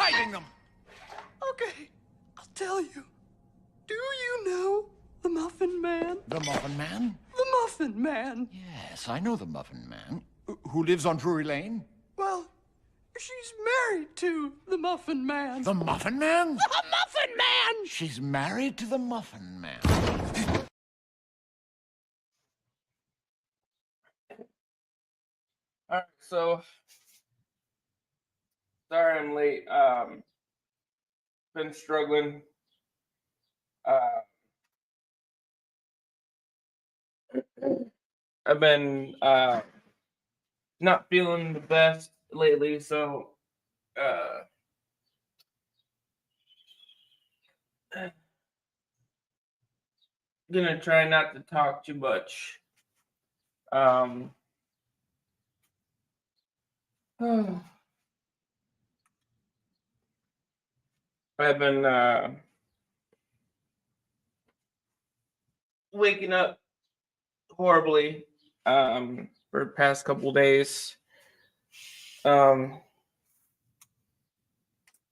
hiding them? Okay, I'll tell you. Do you know the Muffin Man? The Muffin Man? The Muffin Man. Yes, I know the Muffin Man. Who lives on Drury Lane? Well, she's married to the Muffin Man. The Muffin Man? The Muffin Man! She's married to the Muffin Man. All right, so sorry I'm late. Been struggling. I've been not feeling the best lately, so gonna try not to talk too much. I've been waking up horribly for the past couple days.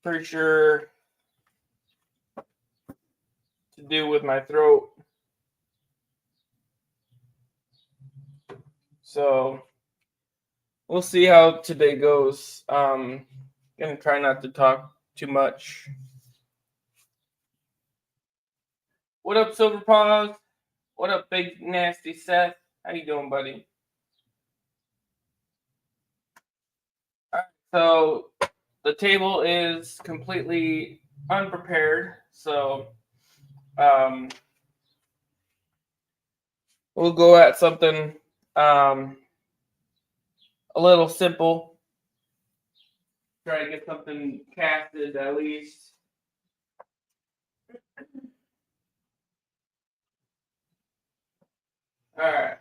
Pretty sure to do with my throat. So we'll see how today goes. Gonna try not to talk too much. What up, Silver Paws? What up, Big Nasty Seth? How you doing, buddy? All right, so the table is completely unprepared, so we'll go at something a little simple. Try to get something casted at least. All right.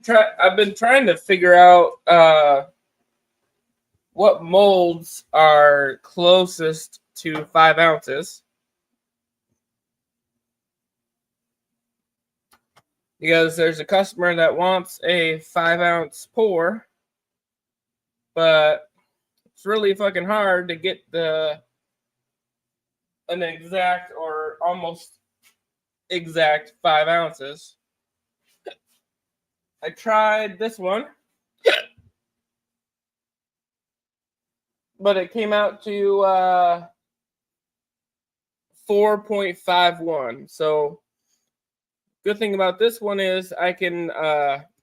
I've been trying to figure out what molds are closest to 5 ounces. Because there's a customer that wants a 5-ounce pour, but it's really fucking hard to get an exact or almost exact 5 ounces. I tried this one, but it came out to 4.51. So good thing about this one is I can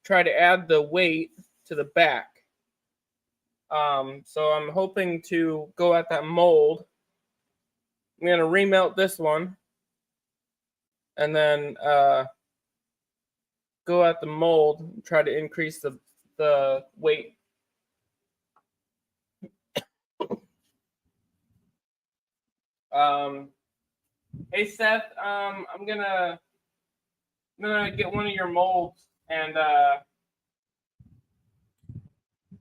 try to add the weight to the back. So I'm hoping to go at that mold. I'm going to remelt this one and then go at the mold and try to increase the weight. Hey Seth, I'm gonna get one of your molds and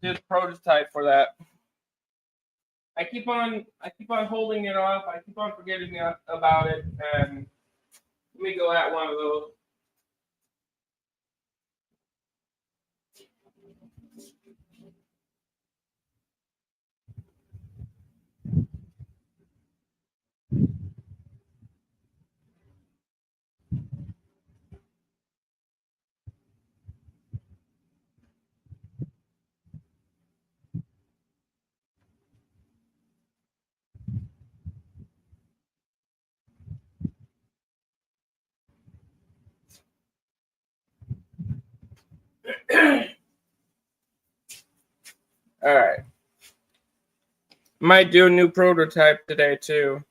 do the prototype for that. I keep on holding it off. I keep on forgetting about it, and let me go at one of those. All right. Might do a new prototype today too.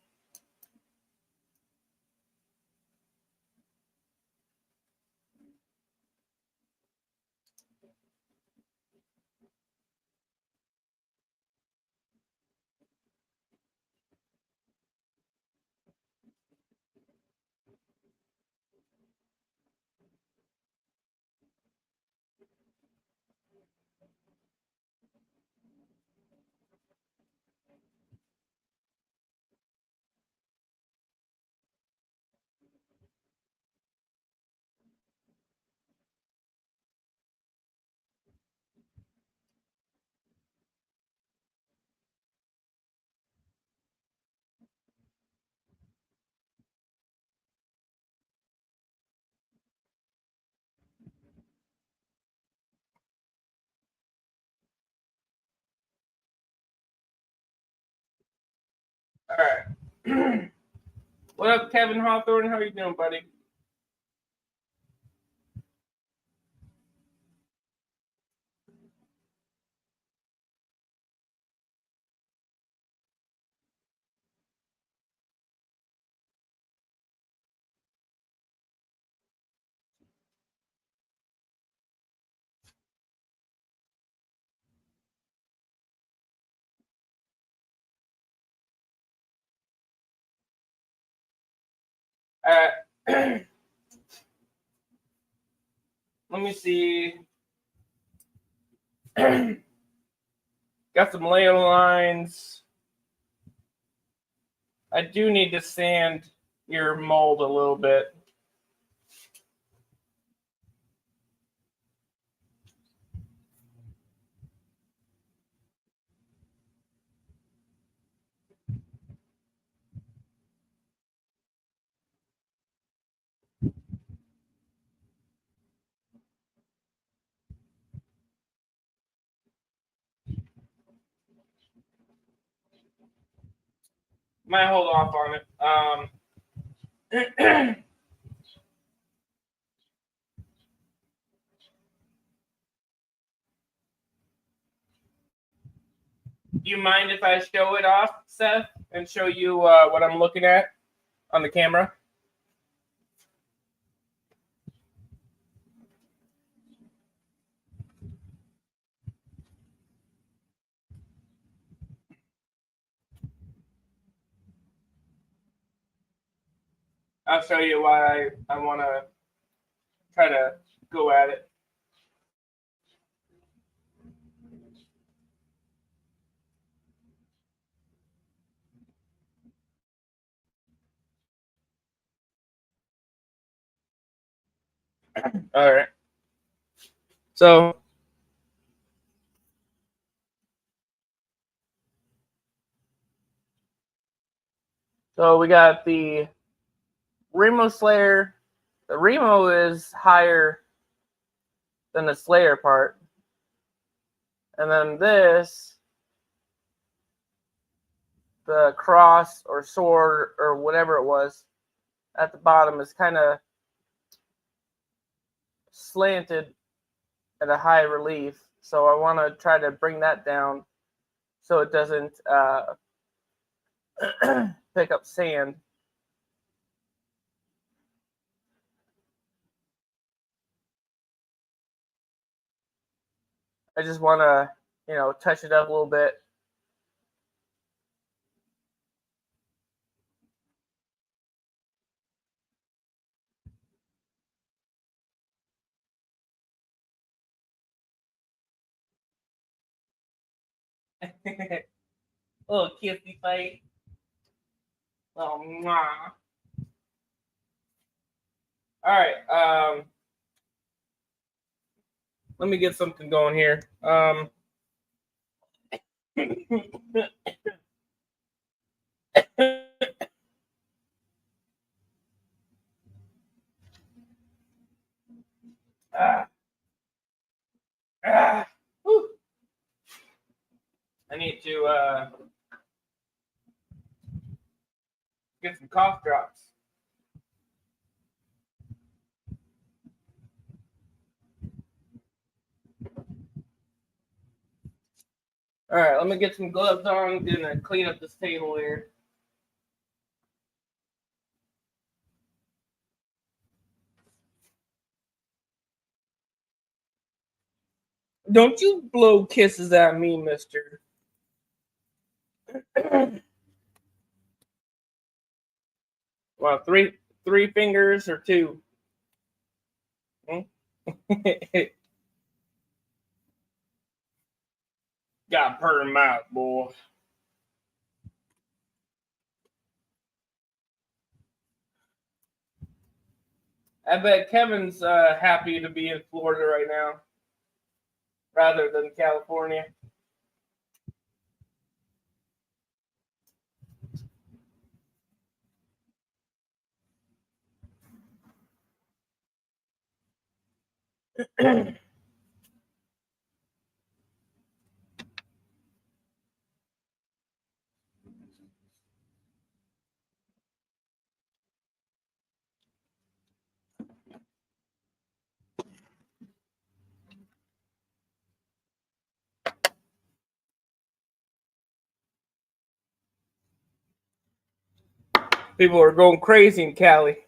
All right. What up, Kevin Hawthorne? How you doing, buddy? Let me see. Got some layer lines. I do need to sand your mold a little bit. Might hold off on it. Do you mind if I show it off, Seth, and show you what I'm looking at on the camera? I'll show you why I want to try to go at it. All right. So we got the Remo Slayer. The Remo is higher than the Slayer part. And then this, the cross or sword or whatever it was at the bottom, is kind of slanted at a high relief. So I want to try to bring that down so it doesn't pick up sand. I just want to, touch it up a little bit. Little kissy face. Oh, mwah. All right. Let me get something going here. I need to get some cough drops. All right, let me get some gloves on. I'm gonna clean up this table here. Don't you blow kisses at me, mister. Well, three fingers or two? Got a purr mouth, boy. I bet Kevin's happy to be in Florida right now, rather than California. People are going crazy in Cali.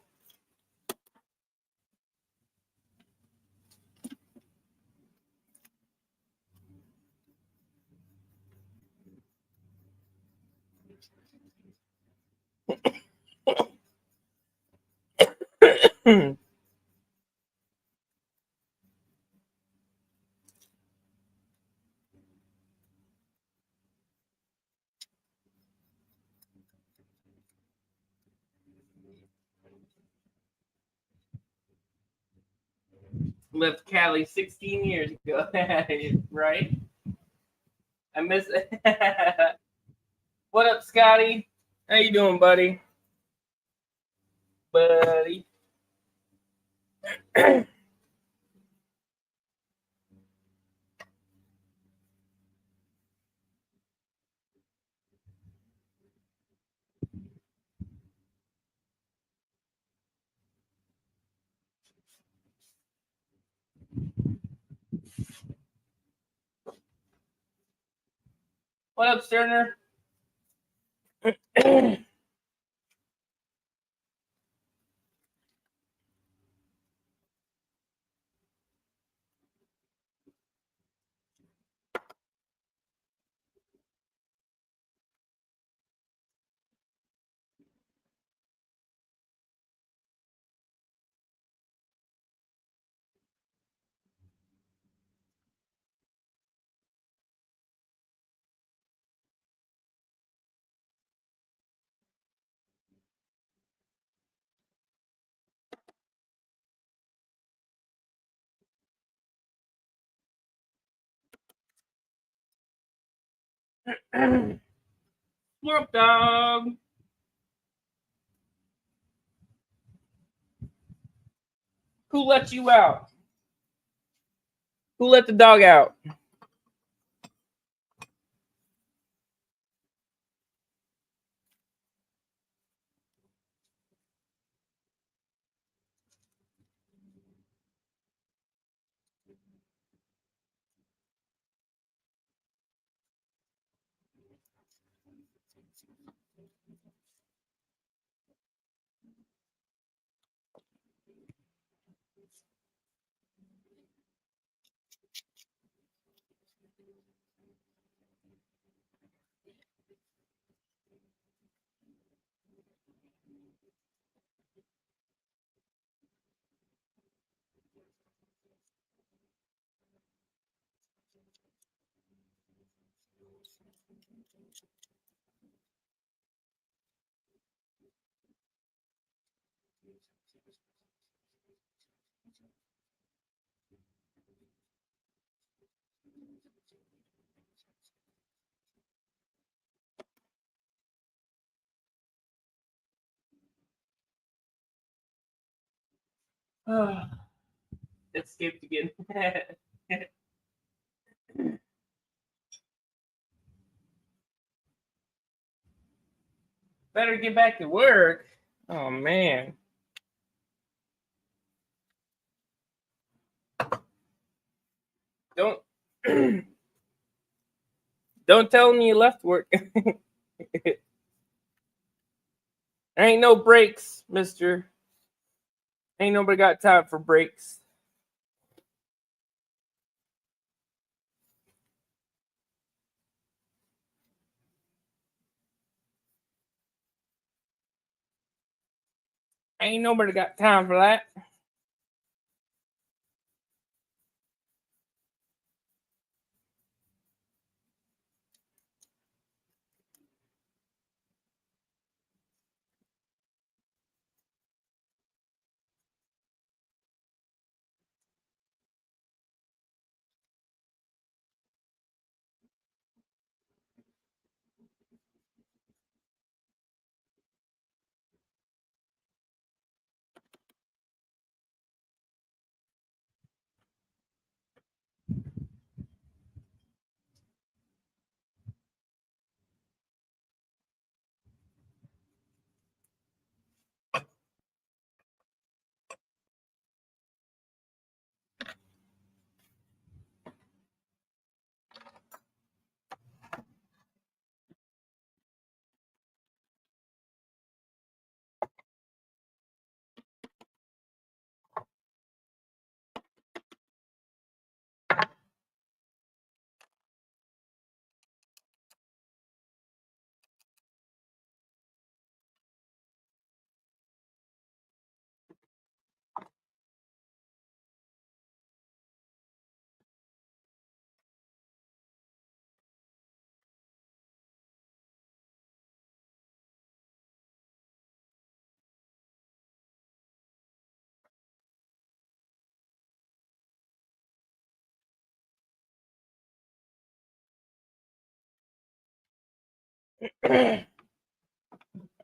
Left Cali 16 years ago, right? I miss it. What up, Scotty? How you doing, buddy? Buddy. What up, Sterner? What up, dog? Who let you out? Who let the dog out? Escaped again. Better get back to work. Oh man. Don't Don't tell me you left work. There ain't no breaks, mister. Ain't nobody got time for breaks. Ain't nobody got time for that.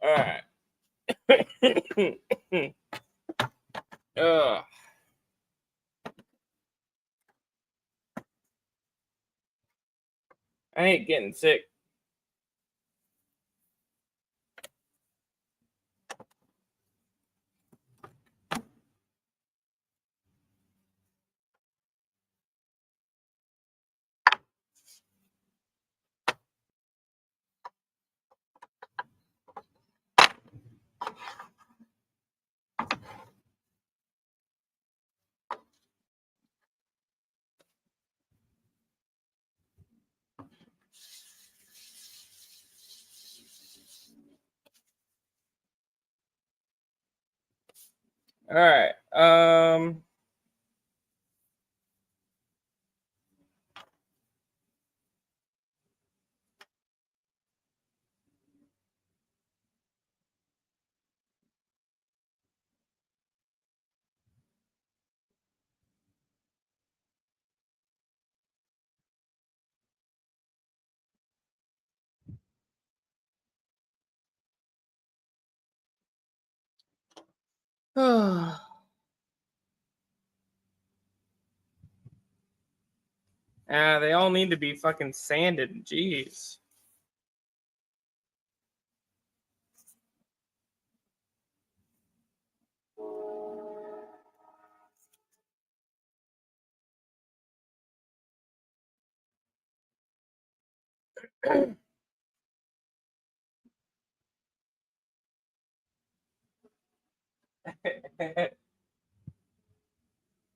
All right. Ugh. I ain't getting sick. All right. They all need to be fucking sanded. Jeez.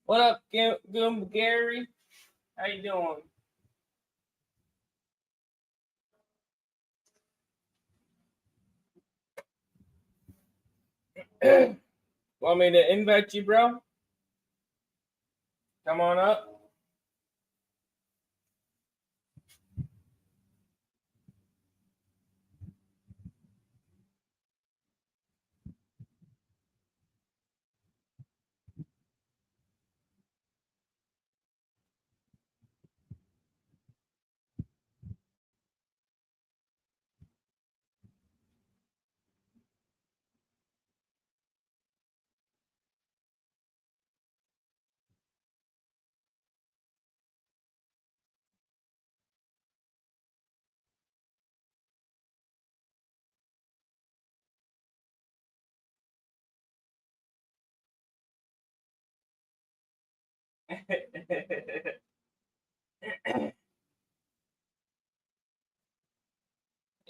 What up, Gary? How you doing? Want me to invite you, bro? Come on up.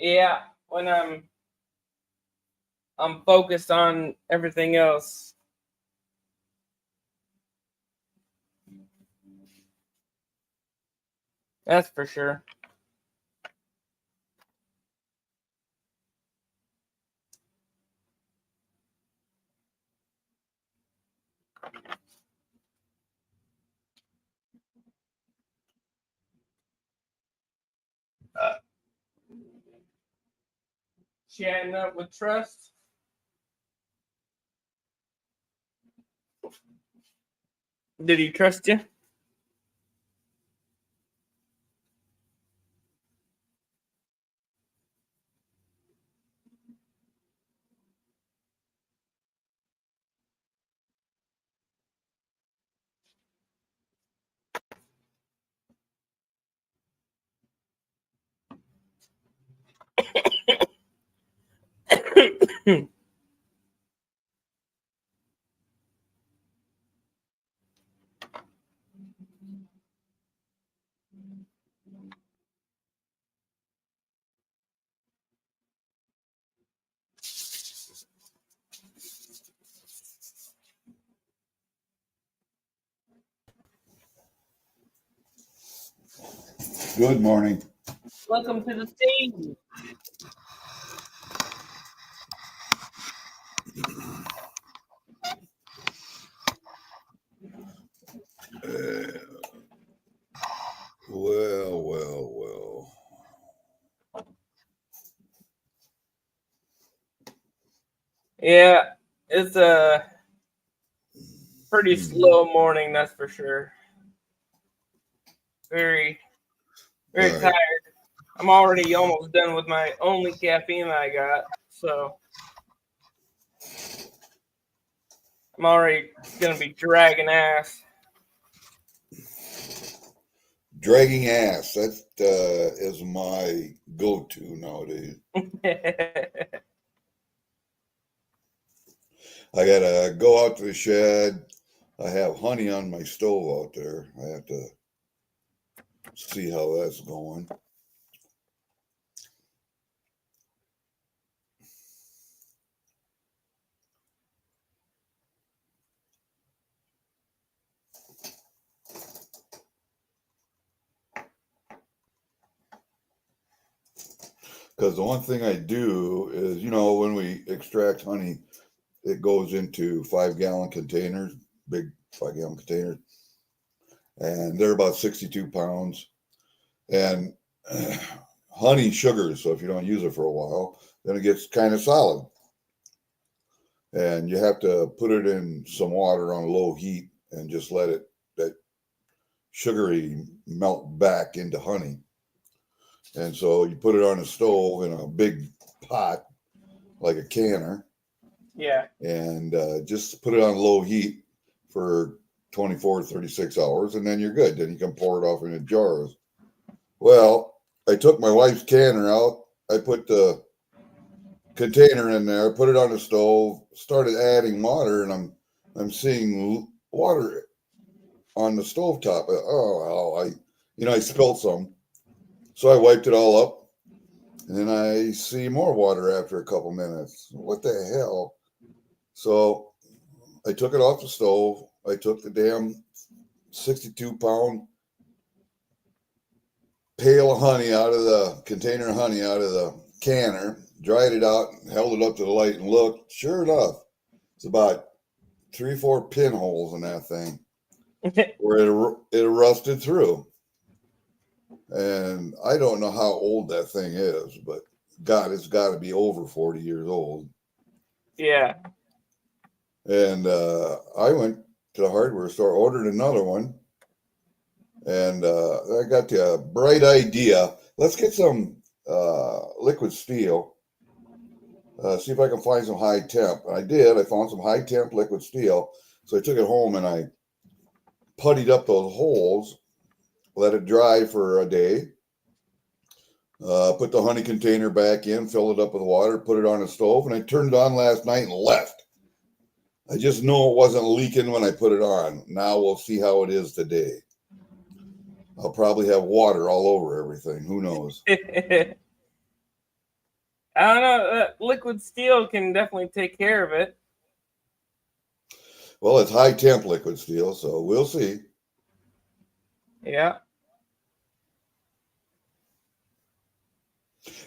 Yeah, when I'm focused on everything else. That's for sure. Chatting up with Trust. Did he trust you? Good morning. Welcome to the stage. Well. Yeah, it's a pretty slow morning, that's for sure. Very, very tired. I'm already almost done with my only caffeine I got, so I'm already gonna be dragging ass. Dragging ass. That is my go-to nowadays. I gotta go out to the shed. I have honey on my stove out there. I have to see how that's going. Because the one thing I do is, when we extract honey, it goes into 5-gallon containers, big 5-gallon containers, and they're about 62 pounds. And honey sugars, so if you don't use it for a while, then it gets kind of solid. And you have to put it in some water on low heat and just let it, that sugary, melt back into honey. And so you put it on a stove in a big pot, like a canner. Yeah. And just put it on low heat for 24, 36 hours, and then you're good. Then you can pour it off into jars. Well, I took my wife's canner out. I put the container in there, put it on the stove, started adding water, and I'm seeing water on the stovetop. Oh, well, I spilled some. So I wiped it all up, and then I see more water after a couple minutes. What the hell? So I took it off the stove. I took the damn 62-pound pail of honey out of the container of honey out of the canner, dried it out, and held it up to the light and looked. Sure enough, it's about 3 or 4 pinholes in that thing where it rusted through. And I don't know how old that thing is, but God, it's got to be over 40 years old. Yeah. And I went to the hardware store, ordered another one, and I got the bright idea. Let's get some liquid steel. See if I can find some high temp. And I did. I found some high temp liquid steel. So I took it home and I puttied up those holes, let it dry for a day, put the honey container back in, filled it up with water, put it on a stove, and I turned it on last night and left. I just know it wasn't leaking when I put it on. Now we'll see how it is today. I'll probably have water all over everything. Who knows? I don't know. Liquid steel can definitely take care of it. Well, it's high temp liquid steel, so we'll see. Yeah.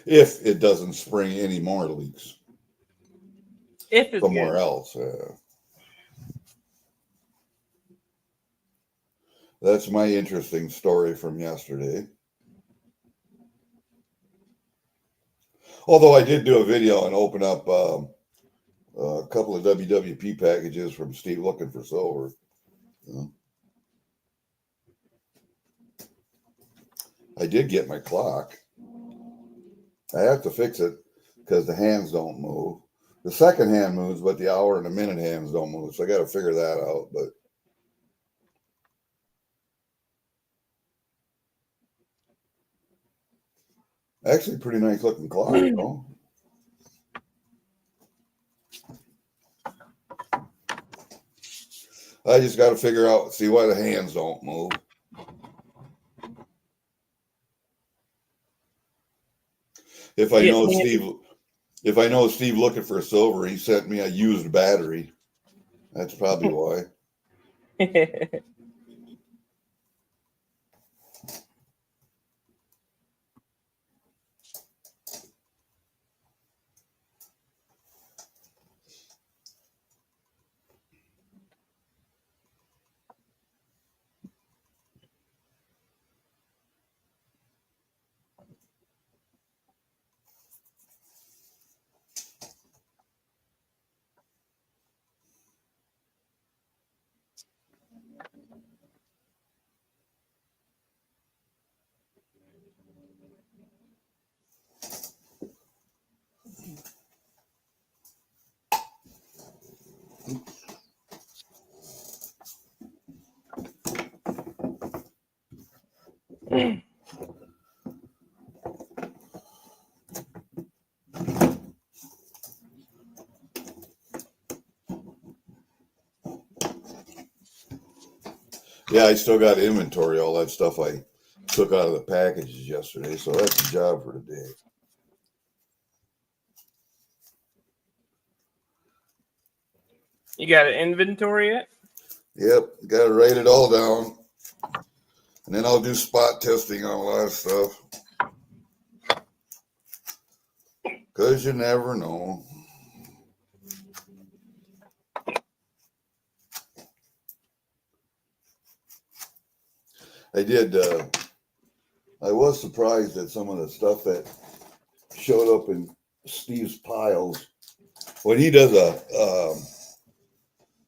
If it doesn't spring any more leaks If it's somewhere good. else. That's my interesting story from yesterday. Although I did do a video and open up a couple of WWP packages from Steve looking for silver. You know. I did get my clock. I have to fix it because the hands don't move. The second hand moves, but the hour and the minute hands don't move. So I got to figure that out. But actually, pretty nice looking clock, though. I just got to figure out, see why the hands don't move. If I know Steve looking for silver, he sent me a used battery. That's probably why. Yeah, I still got inventory, all that stuff I took out of the packages yesterday. So that's the job for today. You got to inventory it? Yep, got to write it all down. And then I'll do spot testing on a lot of stuff. Because you never know. I was surprised at some of the stuff that showed up in Steve's piles. When he does that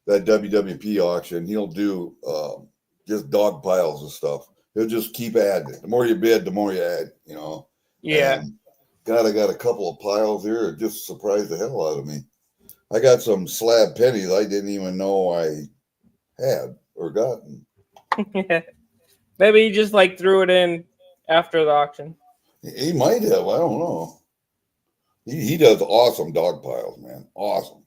WWP auction, he'll do just dog piles of stuff. He'll just keep adding it. The more you bid, the more you add, you know. Yeah. And God, I got a couple of piles here. It just surprised the hell out of me. I got some slab pennies I didn't even know I had or gotten. Maybe he just like threw it in after the auction. He might have. I don't know. He does awesome dog piles, man. Awesome.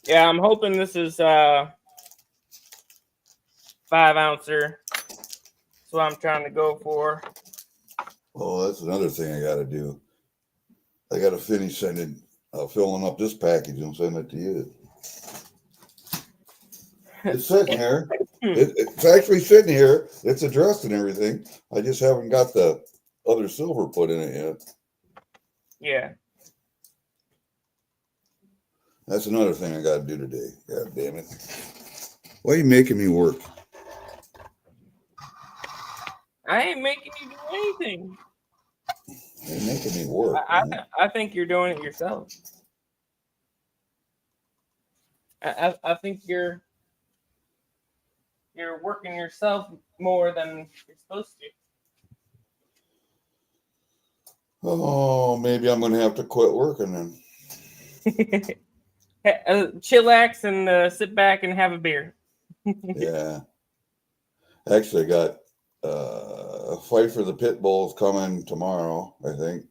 Yeah, I'm hoping this is 5-ouncer. That's what I'm trying to go for. Oh, that's another thing I got to do. I got to finish filling up this package and send it to you. It's sitting here. It's actually sitting here. It's addressed and everything. I just haven't got the other silver put in it yet. Yeah. That's another thing I got to do today. God damn it. Why are you making me work? I ain't making you do anything. You're making me work. I think you're doing it yourself. I think you're working yourself more than you're supposed Oh, maybe I'm going to have to quit working then. to. Chillax and sit back and have a beer. Yeah. Actually, I got a fight for the pit bulls coming tomorrow, I think.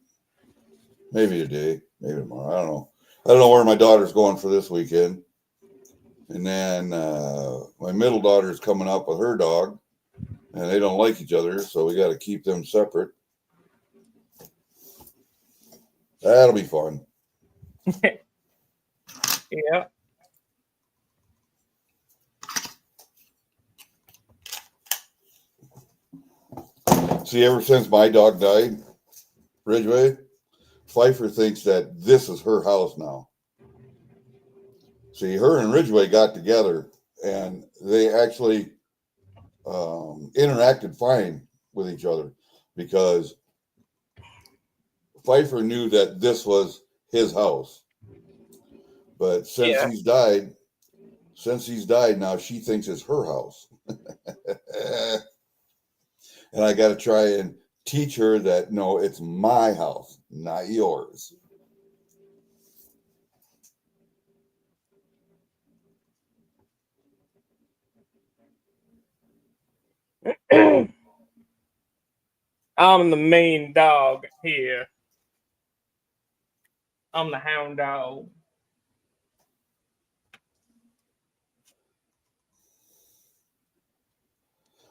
Maybe today, maybe tomorrow. I don't know. I don't know where my daughter's going for this weekend. And then my middle daughter's coming up with her dog, and they don't like each other, so we got to keep them separate. That'll be fun. Yeah. See, ever since my dog died, Ridgway, Pfeiffer thinks that this is her house now. See, her and Ridgway got together, and they actually interacted fine with each other because Pfeiffer knew that this was his house. But since he's died, now she thinks it's her house. And I got to try and teach her that, no, it's my house, not yours. I'm the main dog here. I'm the hound dog.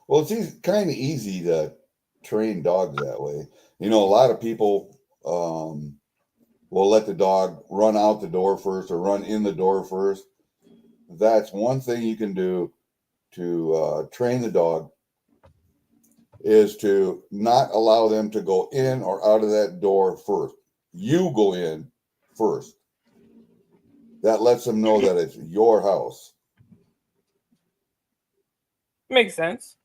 Well, it's kind of easy to train dogs that way. You know, a lot of people will let the dog run out the door first or run in the door first. That's one thing you can do to train the dog is to not allow them to go in or out of that door first. You go in first. That lets them know that it's your house. Makes sense.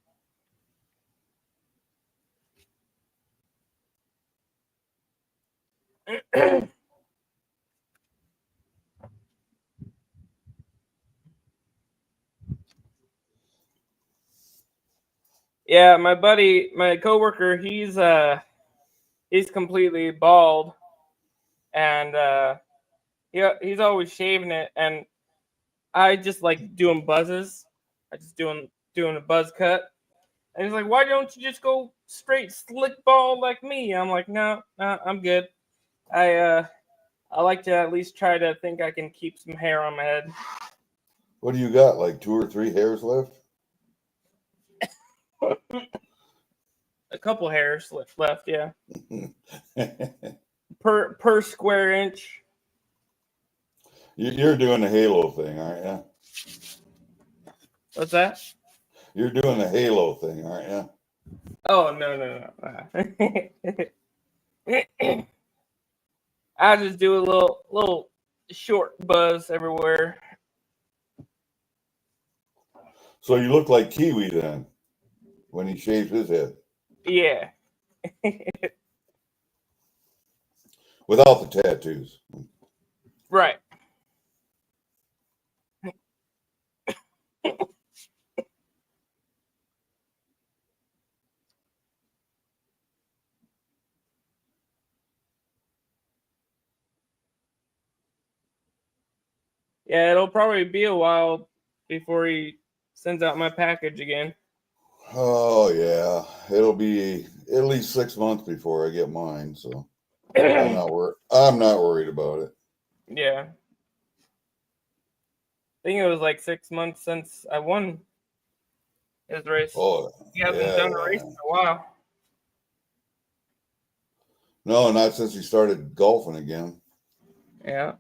Yeah, my buddy, my coworker, he's completely bald, and he's always shaving it, and I just like doing buzzes. I just doing a buzz cut, and he's like, "Why don't you just go straight slick bald like me?" I'm like, "No, I'm good. I like to at least try to think I can keep some hair on my head." What do you got? Like 2 or 3 hairs left? A couple hairs left, yeah. per square inch. You're doing the halo thing, aren't you? What's that? You're doing the halo thing, aren't you? Oh no. I just do a little short buzz everywhere. So you look like Kiwi then when he shaves his head. Yeah. Without the tattoos. Right. Yeah, it'll probably be a while before he sends out my package again. Oh yeah, it'll be at least 6 months before I get mine. So I'm not worried about it. Yeah. I think it was like 6 months since I won his race. Oh, He hasn't done a race in a while. No, not since he started golfing again. Yeah.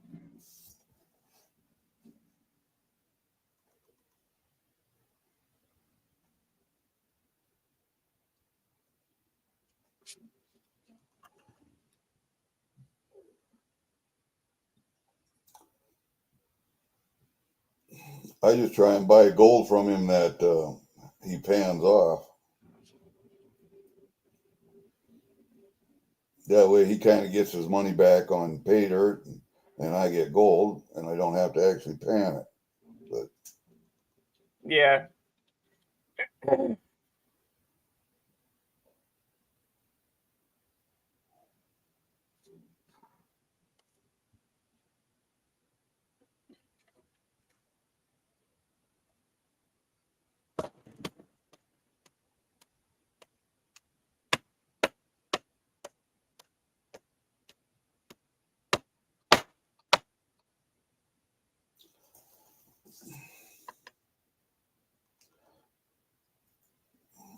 I just try and buy gold from him that he pans off. That way he kind of gets his money back on pay dirt, and I get gold, and I don't have to actually pan it. But Yeah.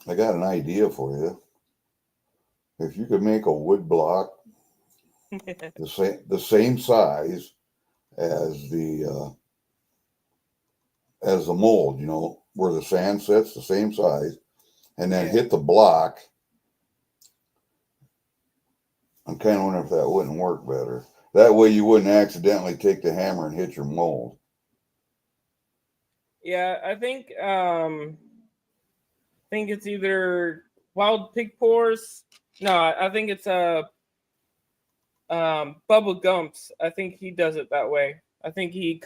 I got an idea for you. If you could make a wood block the same size as the mold, where the sand sits, the same size, and then hit the block. I'm kind of wondering if that wouldn't work better. That way you wouldn't accidentally take the hammer and hit your mold. Yeah, I think it's either Wild Pig Pores. No, I think it's Bubba Gumps. I think he does it that way. I think he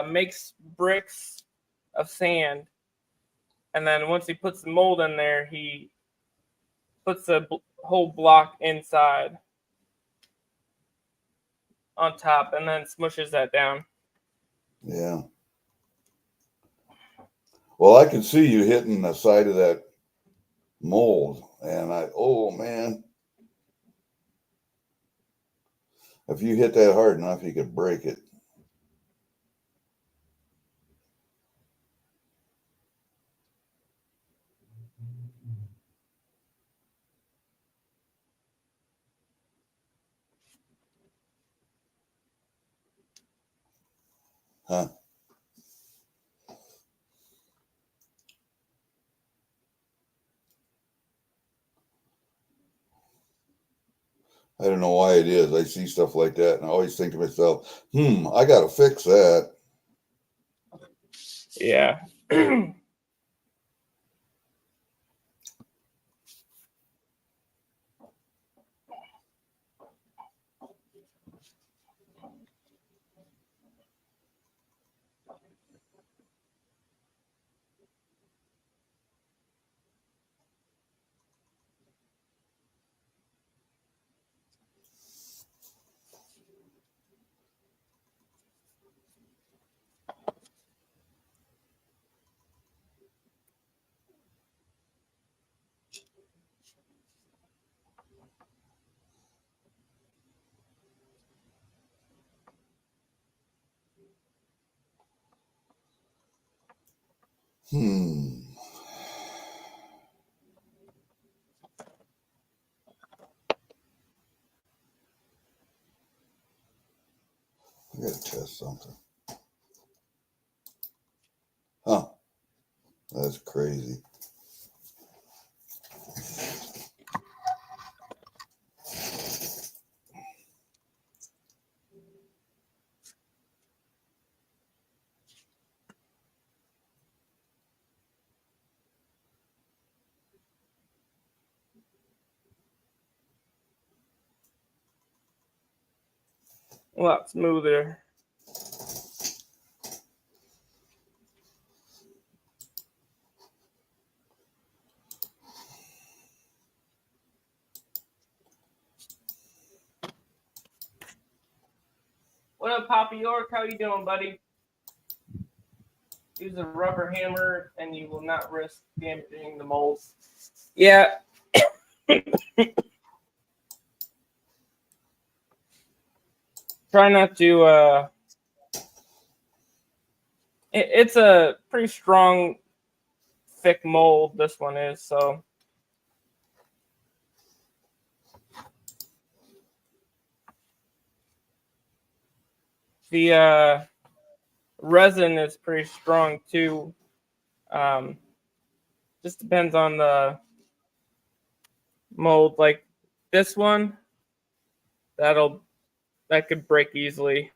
makes bricks of sand, and then once he puts the mold in there, he puts the whole block inside on top, and then smushes that down. Yeah. Well, I could see you hitting the side of that mold, and oh man, if you hit that hard enough, you could break it. Huh? I don't know why it is. I see stuff like that, and I always think to myself, I got to fix that. Yeah. I got to test something. Huh? That's crazy. A lot smoother. What up, Poppy York? How you doing, buddy? Use a rubber hammer, and you will not risk damaging the molds. Yeah. Try not to. It's a pretty strong, thick mold. This one is so. The resin is pretty strong too. Just depends on the mold. Like this one, that could break easily.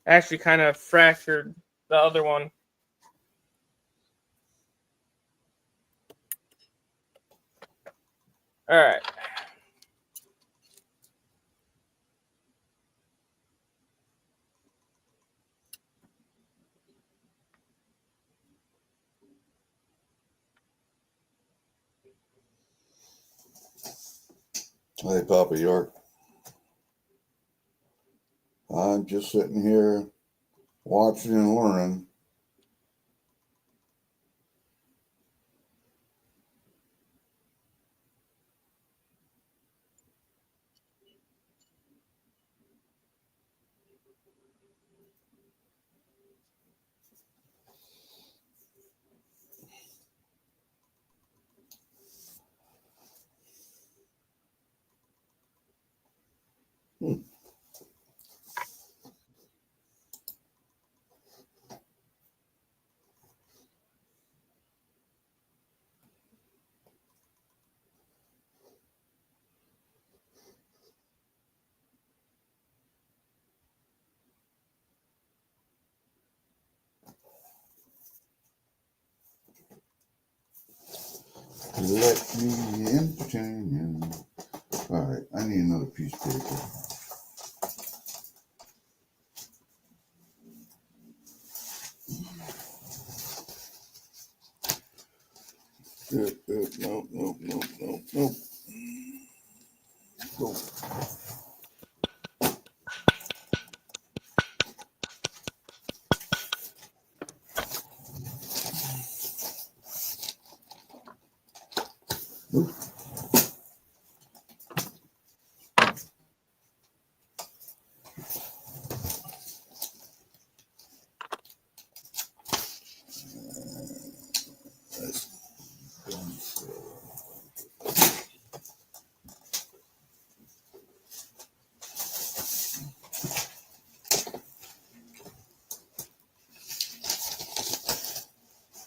Actually, kind of fractured the other one. All right. Hey, Papa York. I'm just sitting here watching and learning. Let me entertain you. All right, I need another piece of paper. Nope. Go. Nope.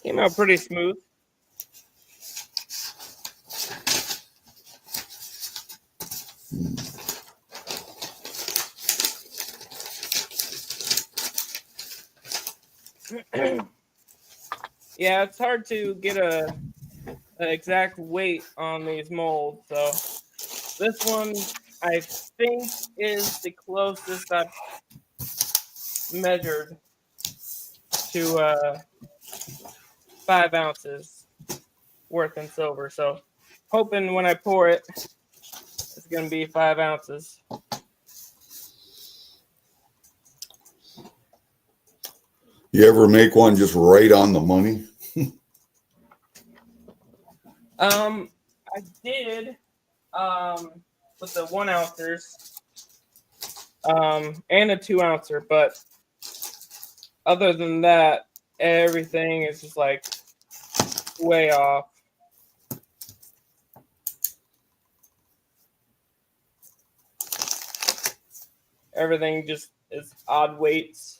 Came out pretty smooth. Yeah, it's hard to get an exact weight on these molds. So this one, I think, is the closest I've measured to 5 ounces worth in silver. So hoping when I pour it, it's going to be 5 ounces. You ever make one just right on the money? I did with the 1 ouncers and a 2 ouncer, but other than that, everything is just like way off. Everything just is odd weights.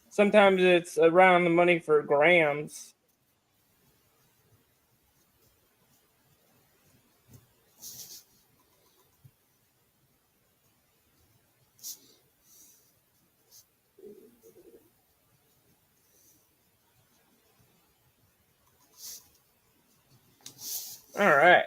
Sometimes it's around the money for grams. All right.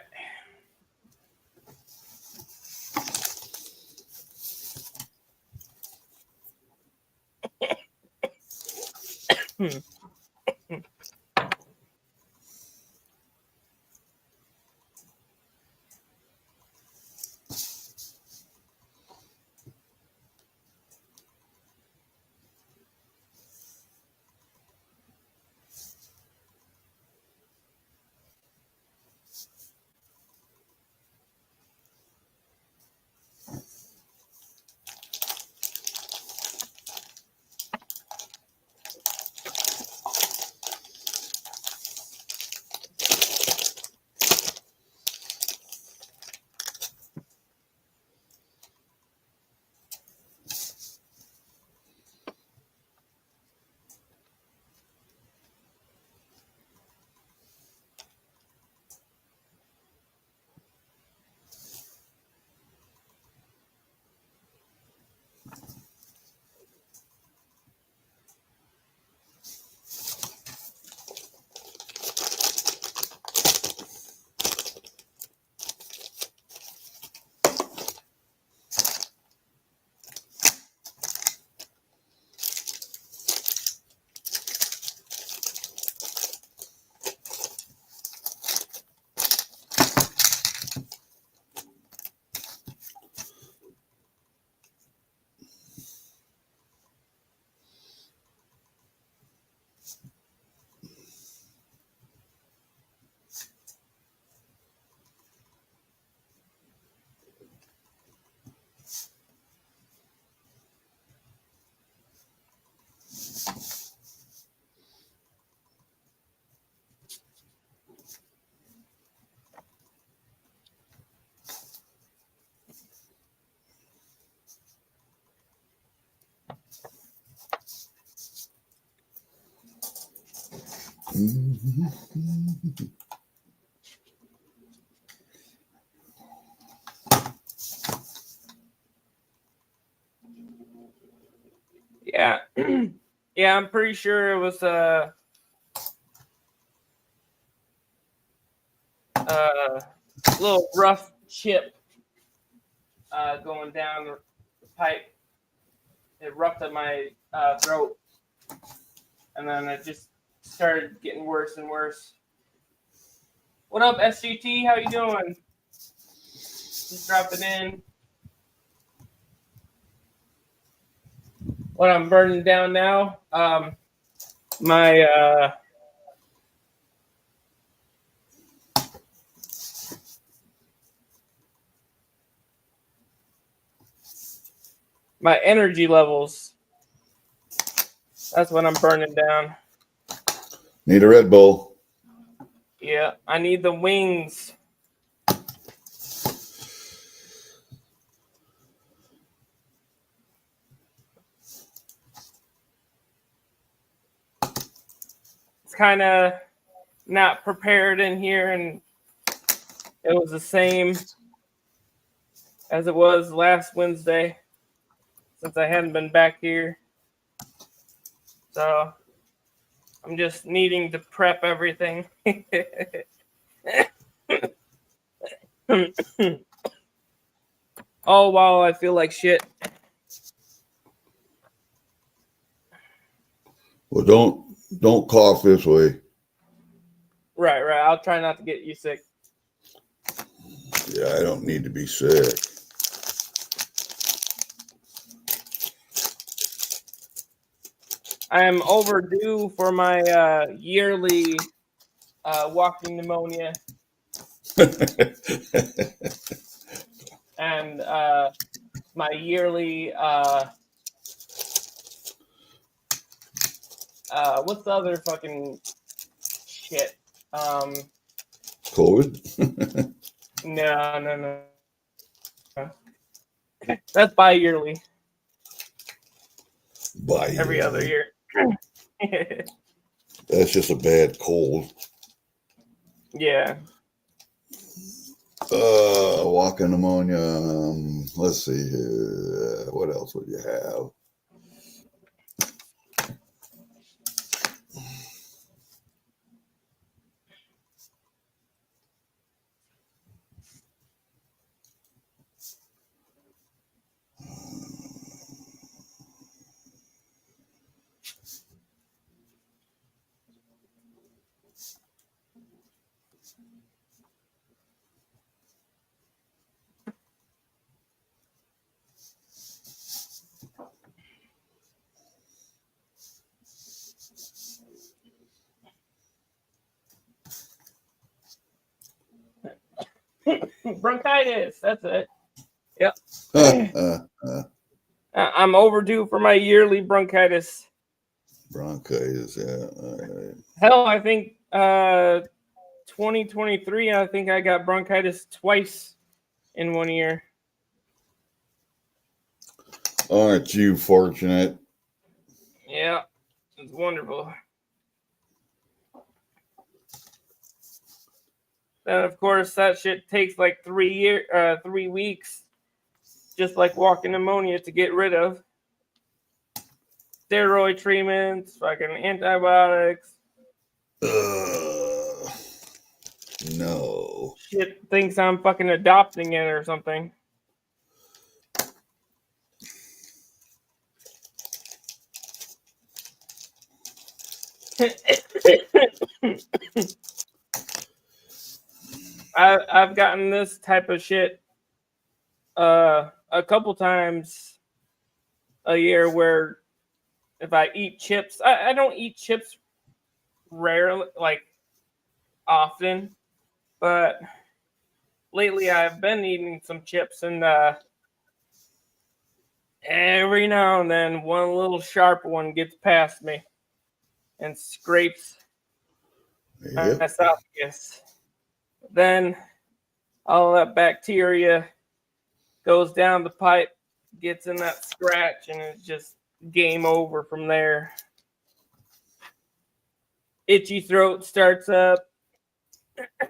Yeah. Yeah, I'm pretty sure it was a little rough chip going down the pipe. It ruptured my throat, and then it just started getting worse and worse. What up, SGT? How you doing? Just dropping in. What I'm burning down now, my my energy levels. That's what I'm burning down. Need a Red Bull. Yeah, I need the wings. It's kind of not prepared in here, and it was the same as it was last Wednesday since I hadn't been back here. So I'm just needing to prep everything. All while I feel like shit. Well, don't cough this way. Right. I'll try not to get you sick. Yeah, I don't need to be sick. I am overdue for my yearly walking pneumonia and my yearly what's the other fucking shit? COVID? No. That's bi-yearly. Every other year. That's just a bad cold. Yeah. Walking pneumonia. Let's see here. What else would you have? Bronchitis. That's it. Yep. I'm overdue for my yearly bronchitis. Bronchitis, yeah. All right. Hell, I think 2023, I think I got bronchitis twice in 1 year. Aren't you fortunate? Yeah, it's wonderful. And of course, that shit takes like 3 weeks, just like walking pneumonia, to get rid of. Steroid treatments, fucking antibiotics. No. Shit thinks I'm fucking adopting it or something. I've gotten this type of shit a couple times a year where if I eat chips, I don't eat chips rarely, like often, but lately I've been eating some chips, and every now and then one little sharp one gets past me and scrapes my esophagus. Then all that bacteria goes down the pipe, gets in that scratch, and it's just game over from there. itchy throat starts up, a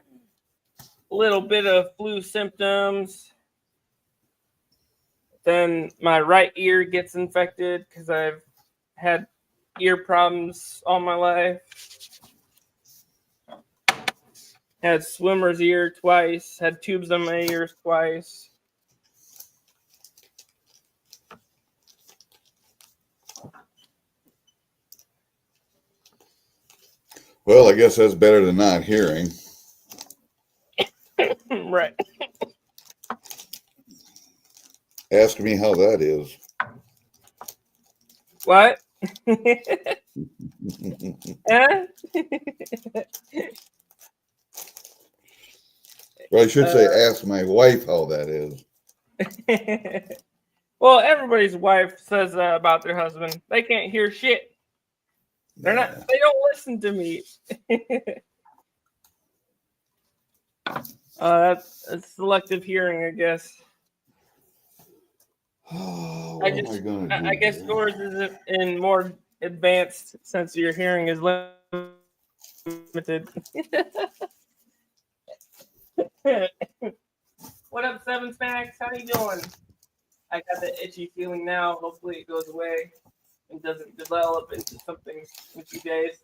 little bit of flu symptoms. Then my right ear gets infected because I've had ear problems all my life. Had swimmer's ear twice, had tubes in my ears twice. Well, I guess that's better than not hearing. Right. Ask me how that is. What? Huh? Well, I should say, ask my wife how that is. Well, everybody's wife says that about their husband. They can't hear shit. They're not. They don't listen to me. That's selective hearing, I guess. Oh, what am I gonna do? I guess yours is in more advanced since your hearing is limited. What up, Seven Snacks? How you doing? I got the itchy feeling now. Hopefully it goes away and doesn't develop into something in 2 days.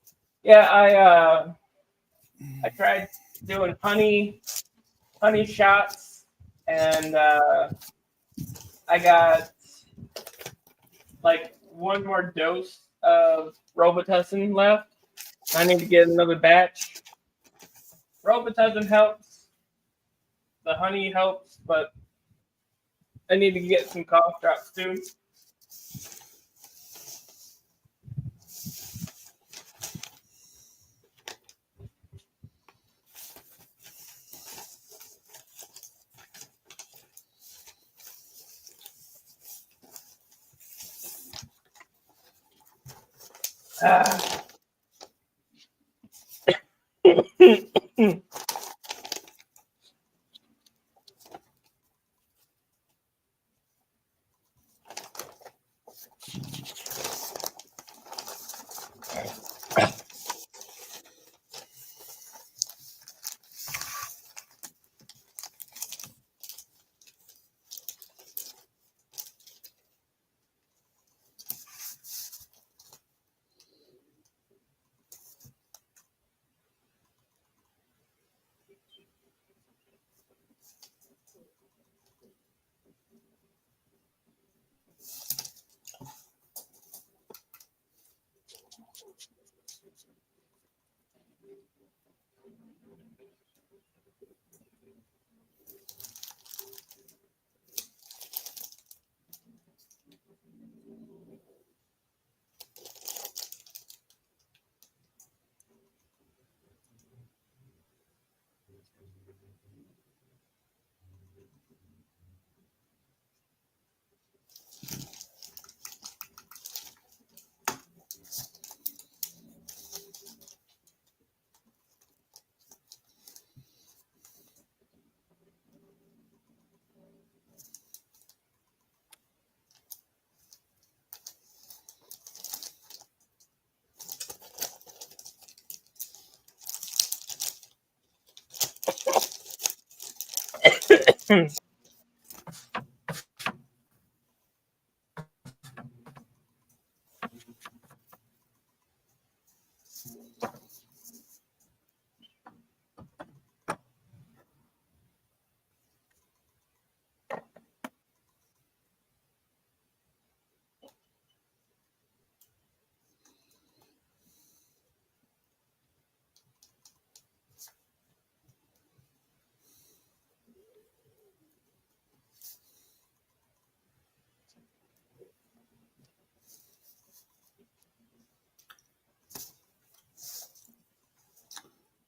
Yeah, I tried doing honey shots, and I got like one more dose of Robitussin left. I need to get another batch. Robitussin helps. The honey helps, but I need to get some cough drops too.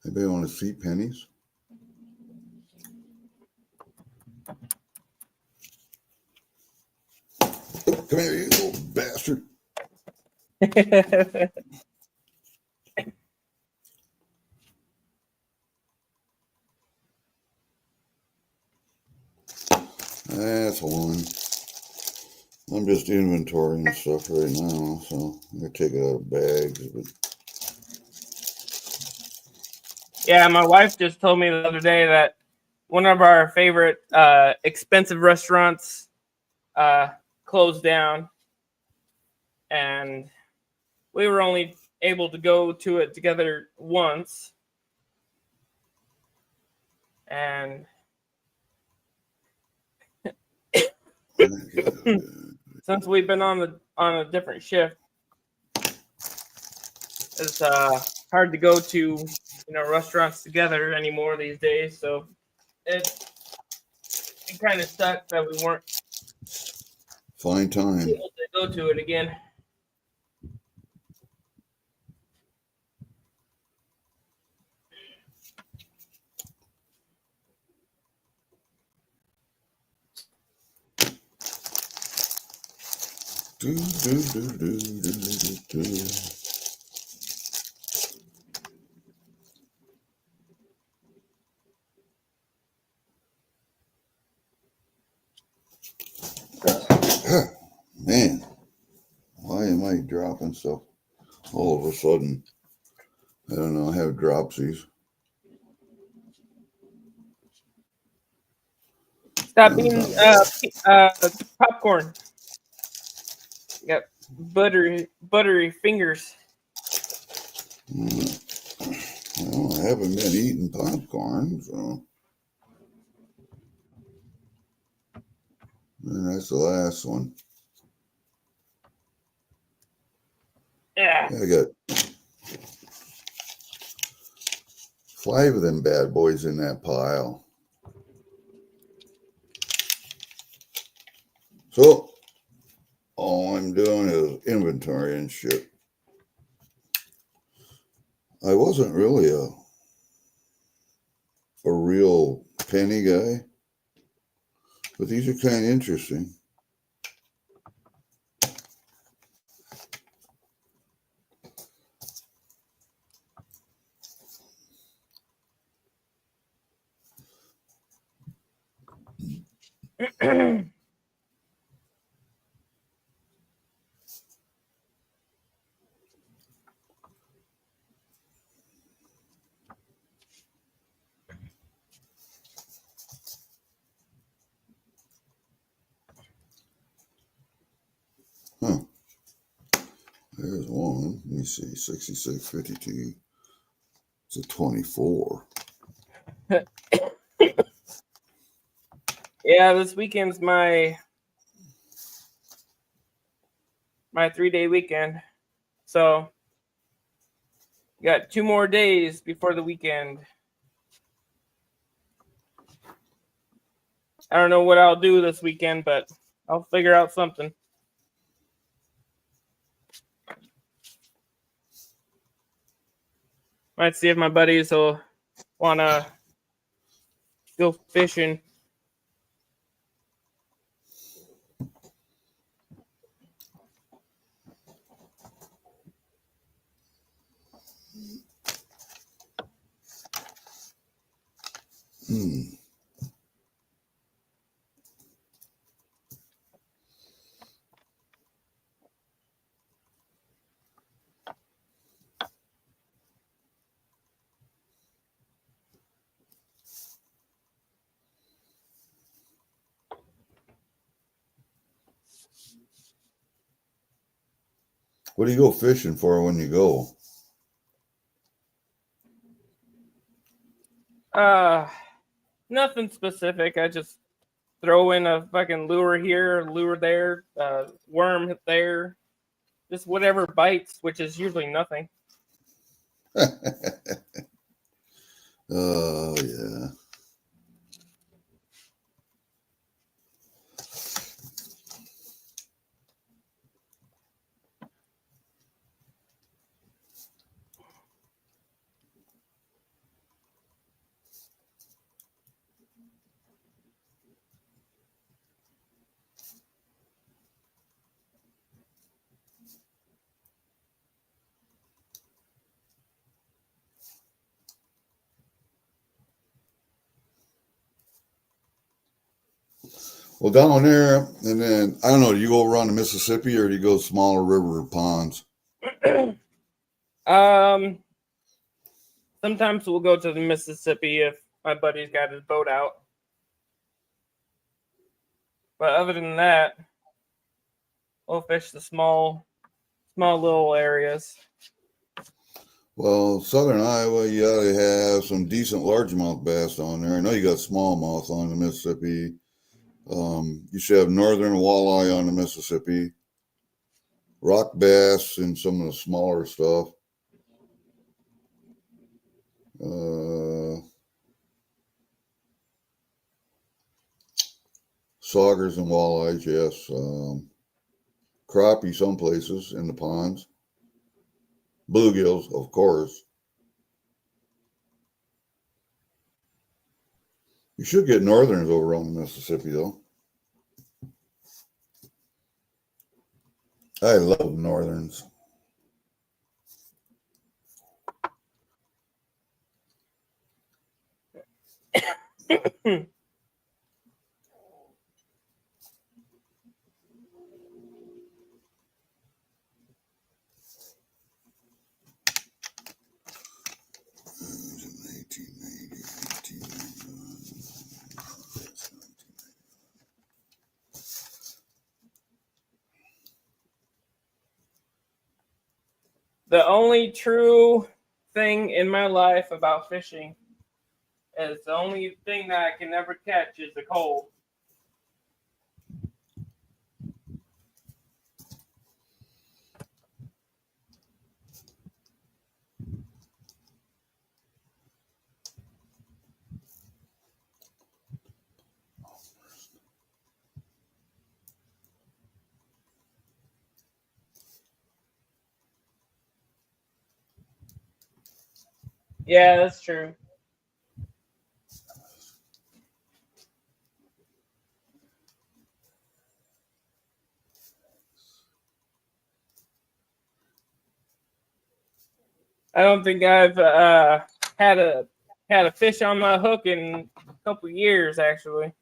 Anybody want to see pennies? Come here, you little bastard. That's one. I'm just inventorying stuff right now, so I'm gonna take it out of bags. But Yeah, my wife just told me the other day that one of our favorite expensive restaurants closed down, and we were only able to go to it together once. And since we've been on a different shift, it's hard to go to restaurants together anymore these days. So it kind of sucked that we weren't Fine time. able to go to it again. Do, do, do, do, do, do, do. Man, why am I dropping stuff all of a sudden? I don't know. I have dropsies. Stop eating popcorn. You got buttery fingers. Well, I haven't been eating popcorn, so. And that's the last one. Yeah. I got 5 of them bad boys in that pile. So all I'm doing is inventory and shit. I wasn't really a real penny guy, but these are kind of interesting. Huh. There's one. Let me see. 6652. It's a 24. Yeah, this weekend's my 3-day weekend. So got 2 more days before the weekend. I don't know what I'll do this weekend, but I'll figure out something. Might see if my buddies will want to go fishing. What do you go fishing for when you go? Nothing specific. I just throw in a fucking lure here, lure there, worm there, just whatever bites, which is usually nothing. Oh, yeah. Well, down there, and then, I don't know, do you go around the Mississippi or do you go smaller river or ponds? Sometimes we'll go to the Mississippi if my buddy's got his boat out. But other than that, we'll fish the small little areas. Well, southern Iowa, you gotta have some decent largemouth bass down there. I know you got smallmouth on the Mississippi. You should have northern walleye on the Mississippi, rock bass and some of the smaller stuff. Saugers and walleyes, yes. Crappie some places in the ponds. Bluegills, of course. You should get northerns over on the Mississippi, though. I love northerns. The only true thing in my life about fishing is the only thing that I can never catch is the cold. Yeah, that's true. I don't think I've had a fish on my hook in a couple years, actually.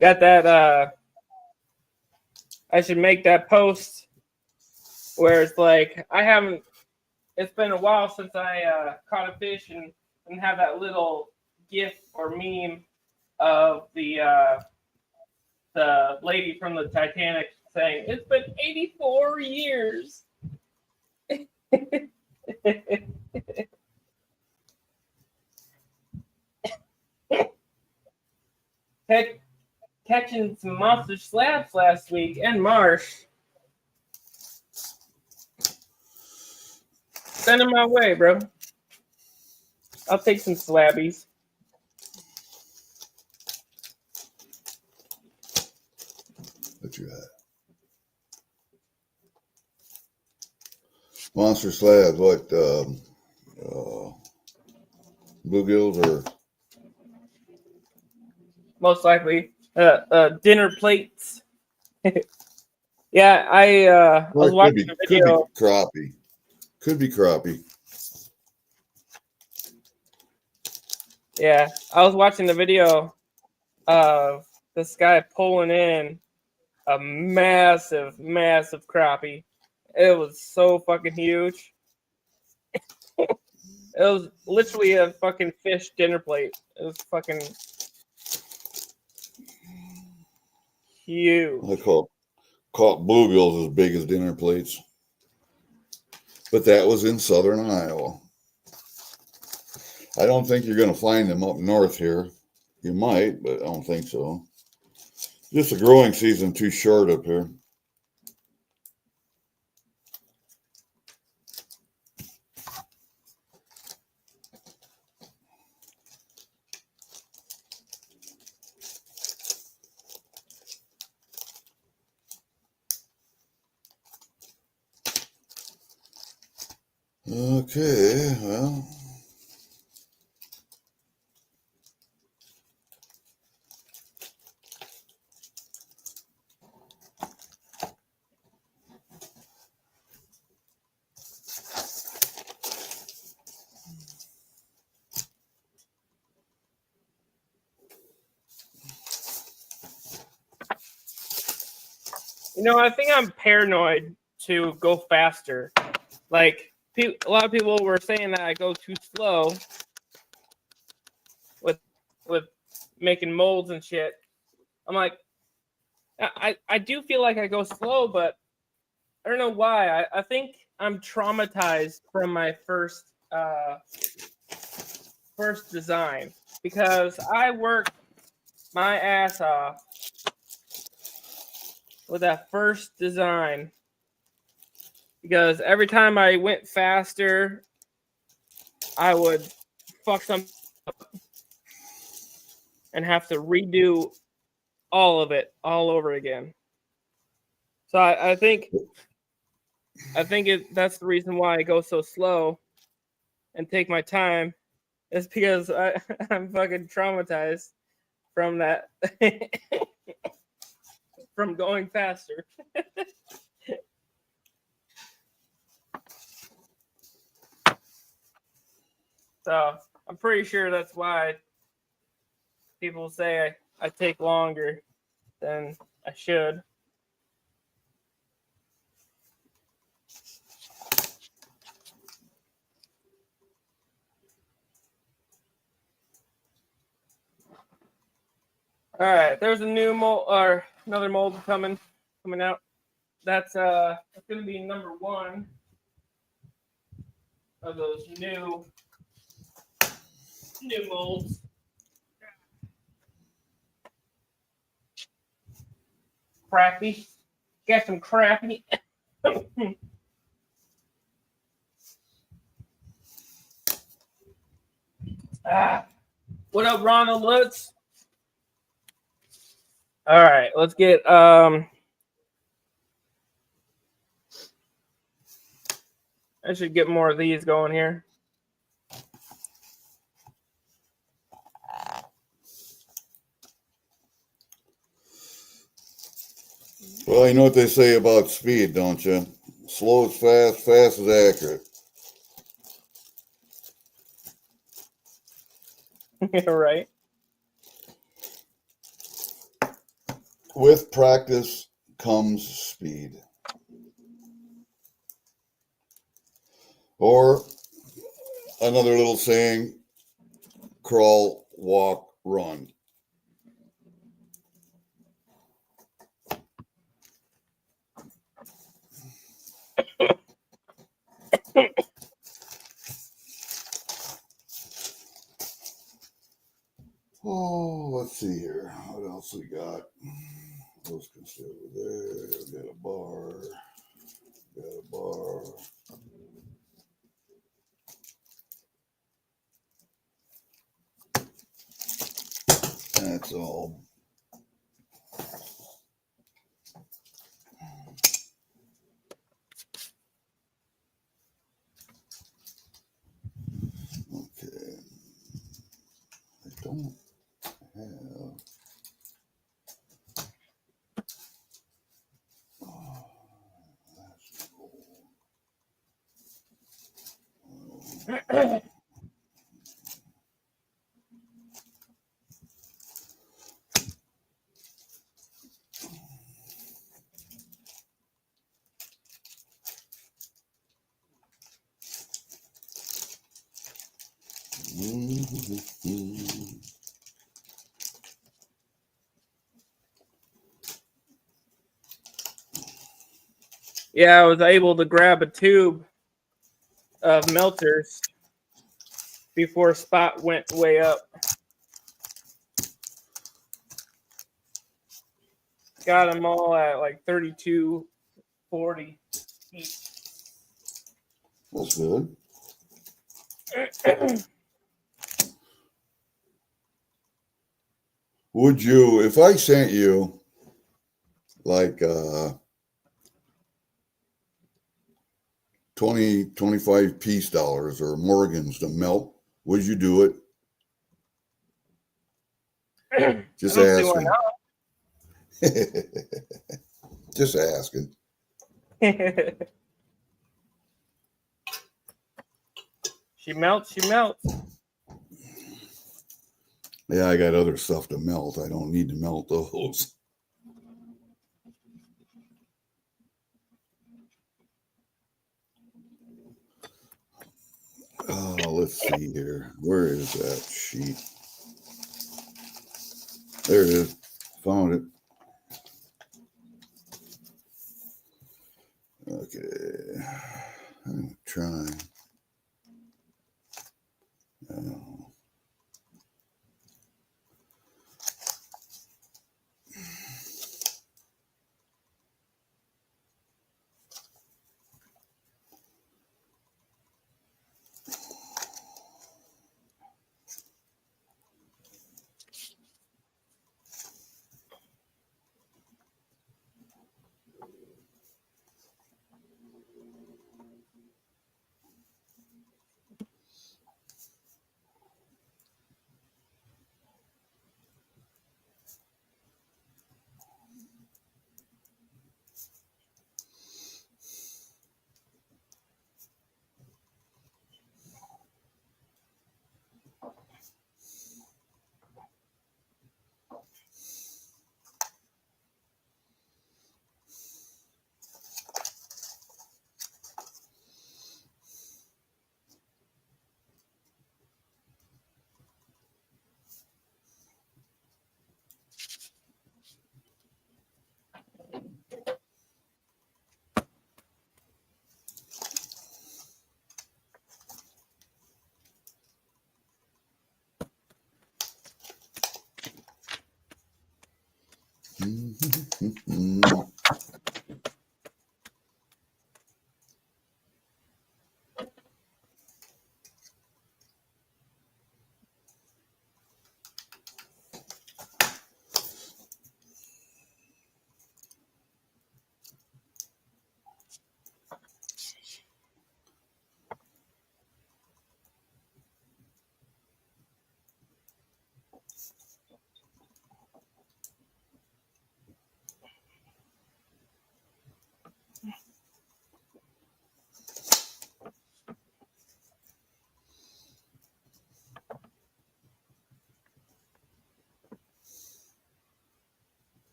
Got that. I should make that post where it's like I haven't. It's been a while since I caught a fish and have that little gif or meme of the lady from the Titanic saying, "It's been 84 years." Catching some monster slabs last week and marsh. Send them my way, bro. I'll take some slabbies. What you had? Monster slabs, what? Bluegills or? Most likely. Dinner plates. Yeah, I was watching the video. Could be crappie. Yeah, I was watching the video of this guy pulling in a massive crappie. It was so fucking huge. It was literally a fucking fish dinner plate. It was fucking huge. I caught bluegills as big as dinner plates. But that was in southern Iowa. I don't think you're going to find them up north here. You might, but I don't think so. Just the growing season too short up here. Okay, well. I think I'm paranoid to go faster. Like, a lot of people were saying that I go too slow with making molds and shit. I'm like, I do feel like I go slow, but I don't know why. I think I'm traumatized from my first design because I worked my ass off with that first design. Because every time I went faster, I would fuck something up and have to redo all of it all over again. So I think that's the reason why I go so slow and take my time. Is because I'm fucking traumatized from that from going faster. So I'm pretty sure that's why people say I take longer than I should. All right, there's a new mold or another mold coming out. That's gonna be number 1 of those new molds. Crappy. Got some crappy. What up, Ronald Lutz? All right, let's get I should get more of these going here. Well, you know what they say about speed, don't you? Slow is fast, fast is accurate. Right. With practice comes speed. Or another little saying, crawl, walk, run. Oh, let's see here. What else we got? Those can stay over there. Got a bar. Got a bar. That's all. Okay. I don't have. Oh, that's cool. Yeah, I was able to grab a tube of melters before spot went way up. Got them all at like 32.40 each. That's good. Would you, if I sent you like 25 peace dollars or Morgans to melt, would you do it? Just I don't see asking. why Just asking. not. She melts. She melts. Yeah, I got other stuff to melt. I don't need to melt those. Oh, let's see here. Where is that sheet? There it is. Found it. Okay. I'm trying. Oh.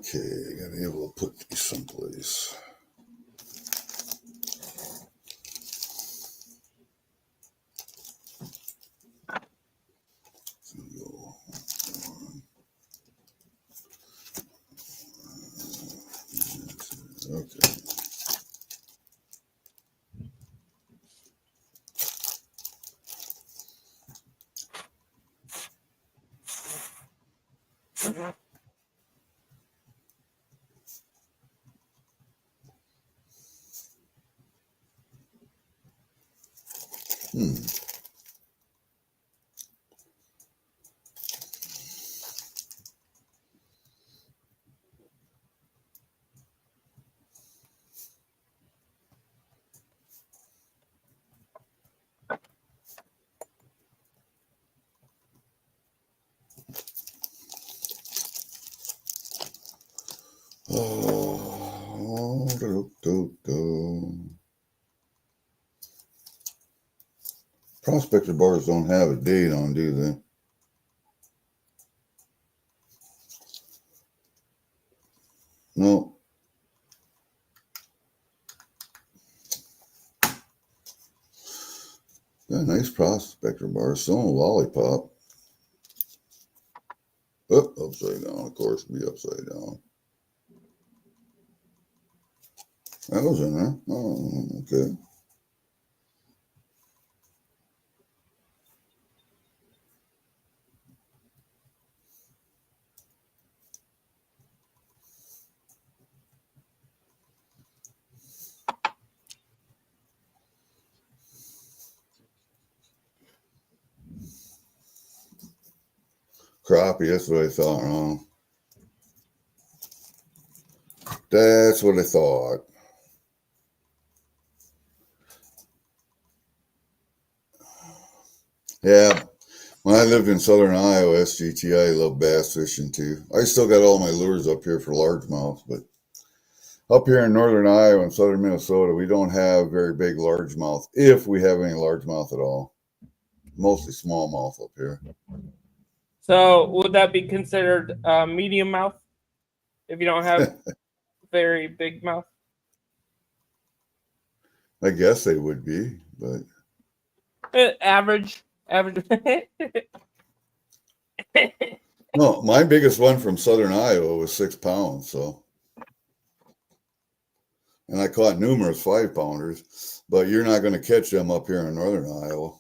Okay, gotta be able to put these someplace. Okay. Oh, Prospector bars don't have a date on, do they? No. Got a nice prospector bar. Still a lollipop. Oh, upside down, of course, be upside down. That was in there. Oh, okay. Crappie, that's what I thought wrong. That's what I thought. Yeah. When I lived in southern Iowa, SGT, I love bass fishing too. I still got all my lures up here for largemouth, but up here in northern Iowa and southern Minnesota, we don't have very big largemouth, if we have any largemouth at all. Mostly smallmouth up here. So would that be considered medium mouth if you don't have very big mouth? I guess they would be, but Average. no, my biggest one from southern Iowa was 6 pounds, so. And I caught numerous 5-pounders, but you're not going to catch them up here in northern Iowa.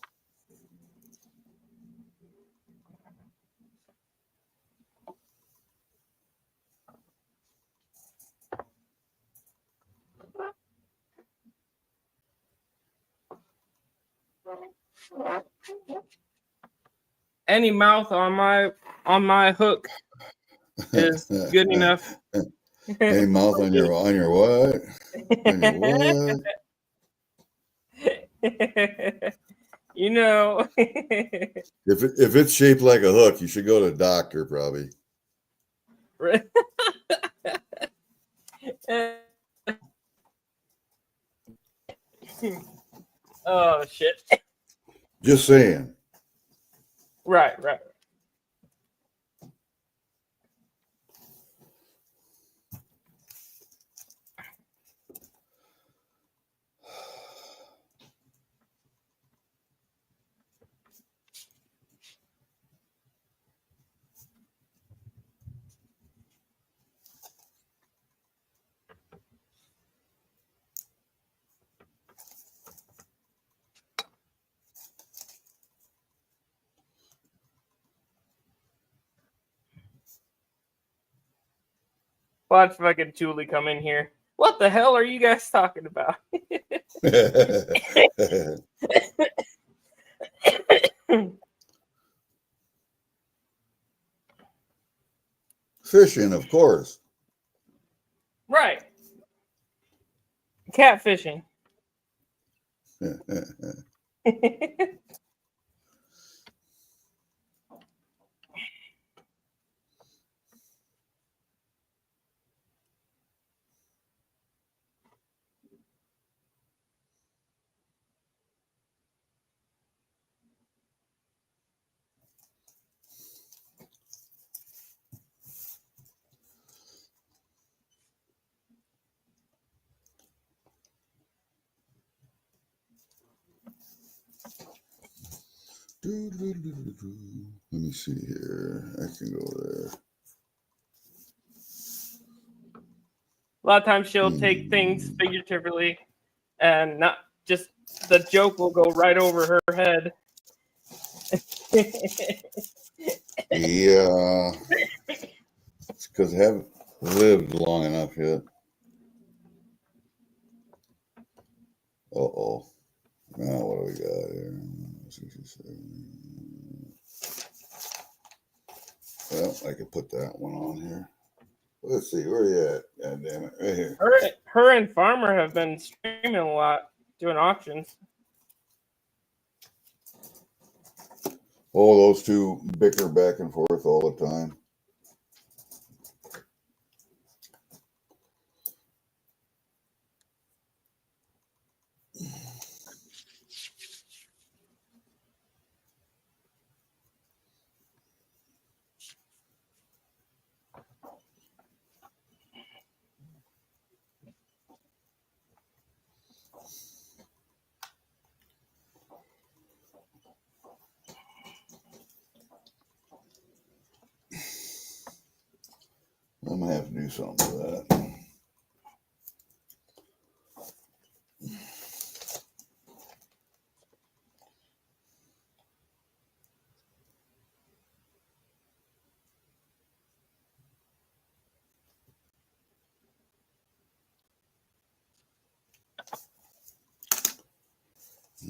Any mouth on my hook is good enough. Any mouth on your what? On your what? You know. If it's shaped like a hook, you should go to a doctor probably. Oh shit. Just saying. Right. Watch fucking Julie come in here. What the hell are you guys talking about? Fishing, of course. Right. Catfishing. Let me see here. I can go there. A lot of times she'll take things figuratively and not just the joke will go right over her head. Yeah. It's because I haven't lived long enough yet. Uh-oh. Now what do we got here? 67. Well, I could put that one on here. Let's see, where are you at? God damn it, right here. Her and Farmer have been streaming a lot, doing auctions. Oh, those two bicker back and forth all the time. I'm gonna have to do something with that.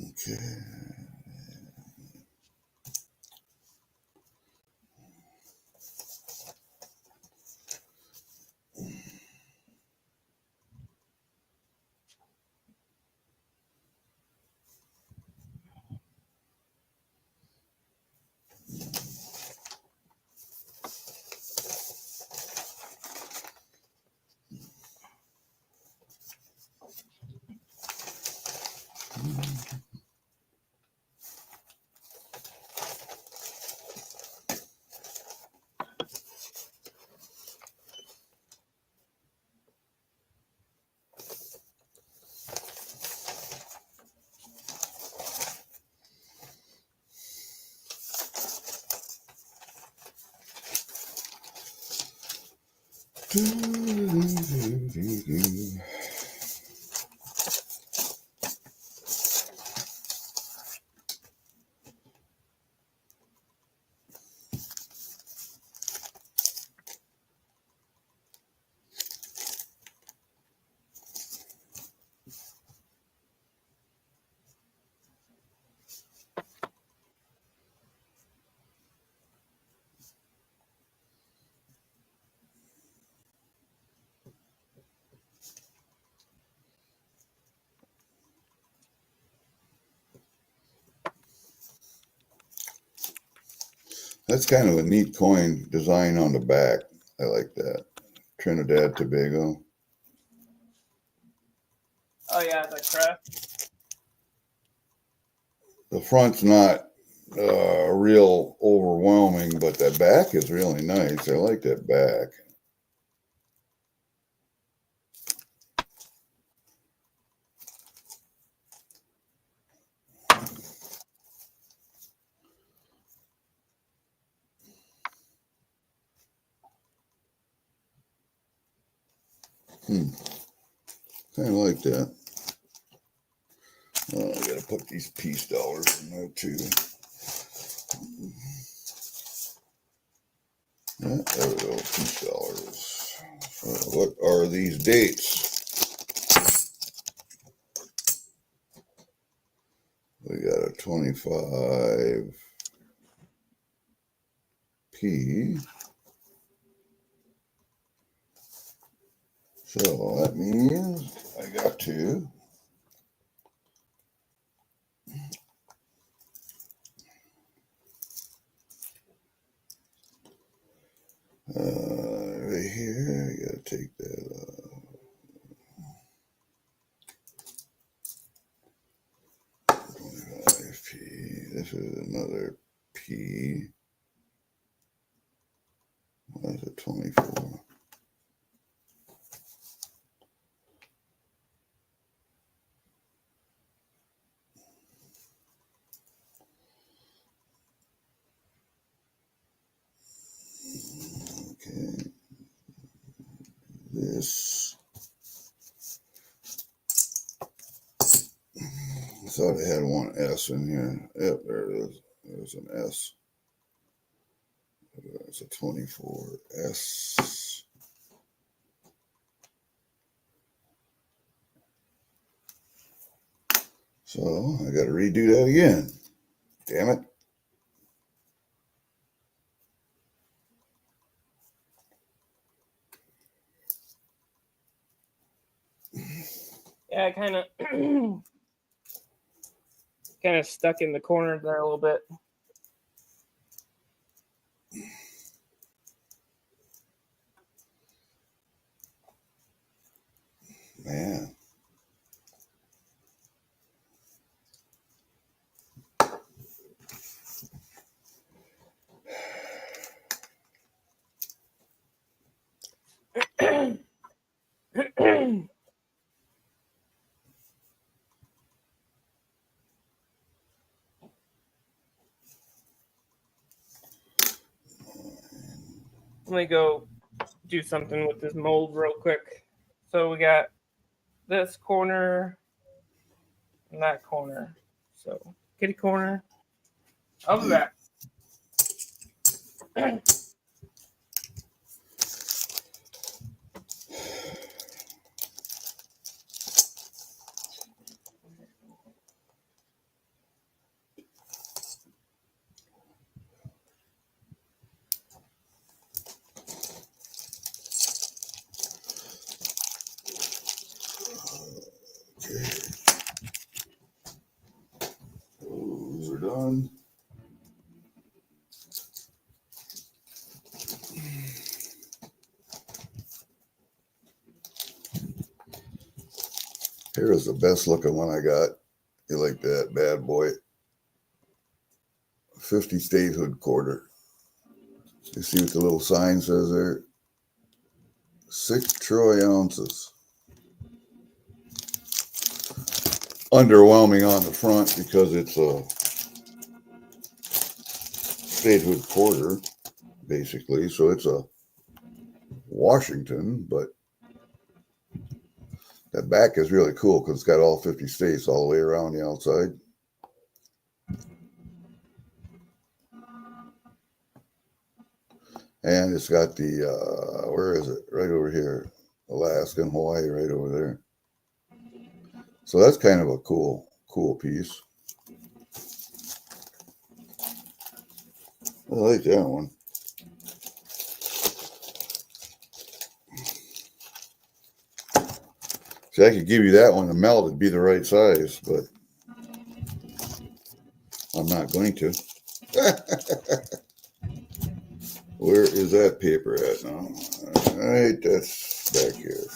Okay. That's kind of a neat coin design on the back. I like that. Trinidad, Tobago. Oh yeah, the crest. The front's not real overwhelming, but that back is really nice. I like that back. Kind of like that. I gotta put these peace dollars in there too. Yeah, there we go, peace dollars. So what are these dates? We got a 25p. So that means I got to right here, I gotta take that 25p. This is another p. That's a 24. Okay. This. I thought I had one S in here. Yep, there it is. There's an S. It's a 24S. So I got to redo that again. Damn it. Yeah, kind of kind of stuck in the corner there a little bit. Man. Let me go do something with this mold real quick. So we got this corner and that corner. So kitty corner. I'll be back. Okay. Those are done. Here is the best looking one I got. You like that bad boy? 50 statehood quarter. You see what the little sign says there? 6 troy ounces. Underwhelming on the front because it's a statehood quarter, basically. So it's a Washington, but that back is really cool because it's got all 50 states all the way around the outside. And it's got the, where is it? Right over here. Alaska and Hawaii right over there. So that's kind of a cool piece. I like that one. See, I could give you that one to melt. It'd be the right size, but I'm not going to. Where is that paper at now? All right, that's back here.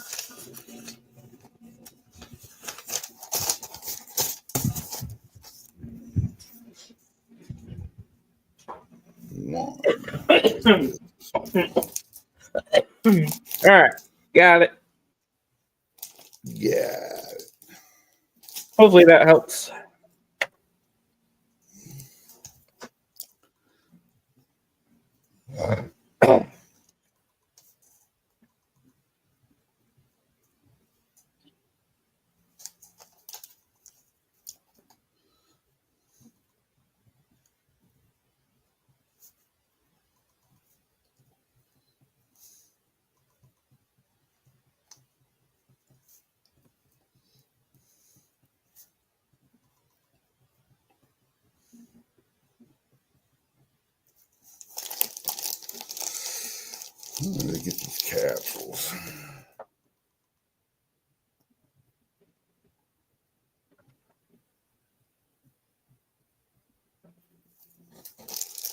One. All right, got it. Yeah. Hopefully that helps. How do I get these capsules?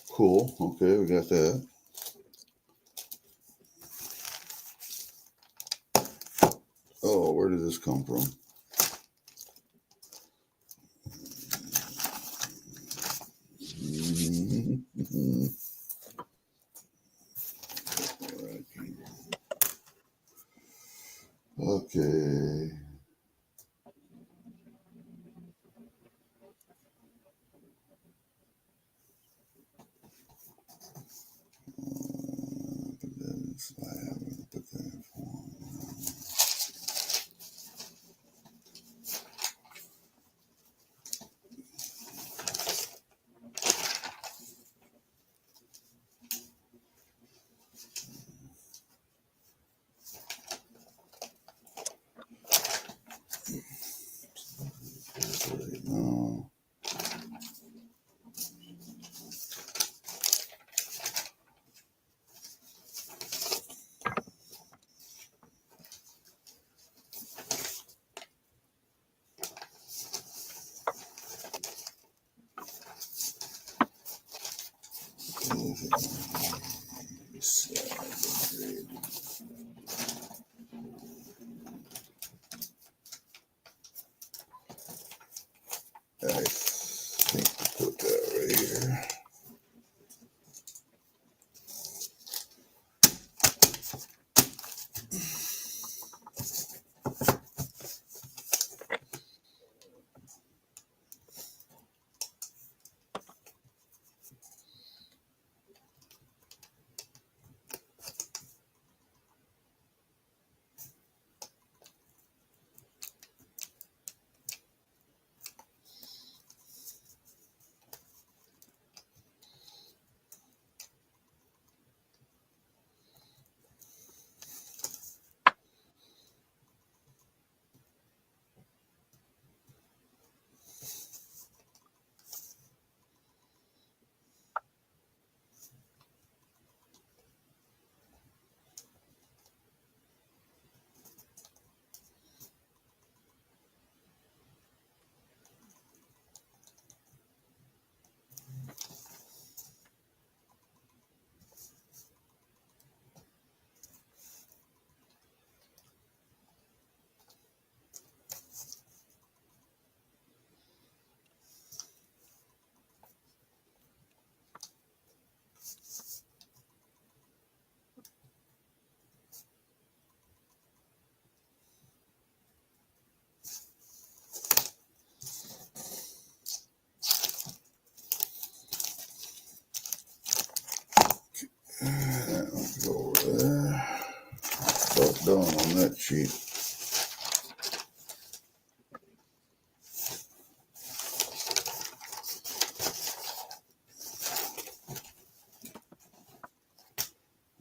Cool. Okay, we got that. Oh, where did this come from? Okay. No. I think we'll put that right here. sheet.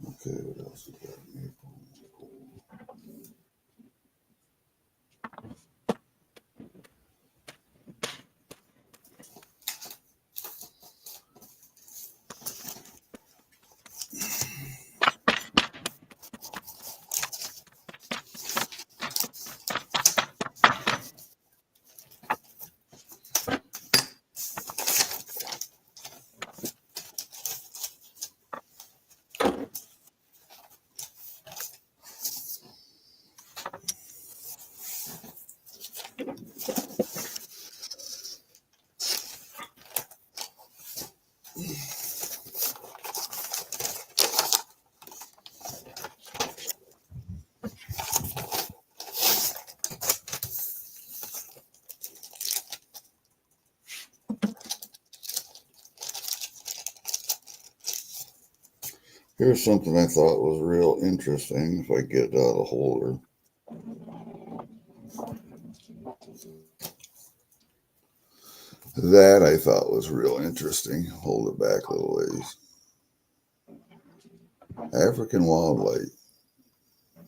Okay, what else we got? Here's something I thought was real interesting if I get it out of the holder. That I thought was real interesting. Hold it back a little ways. African wildlife.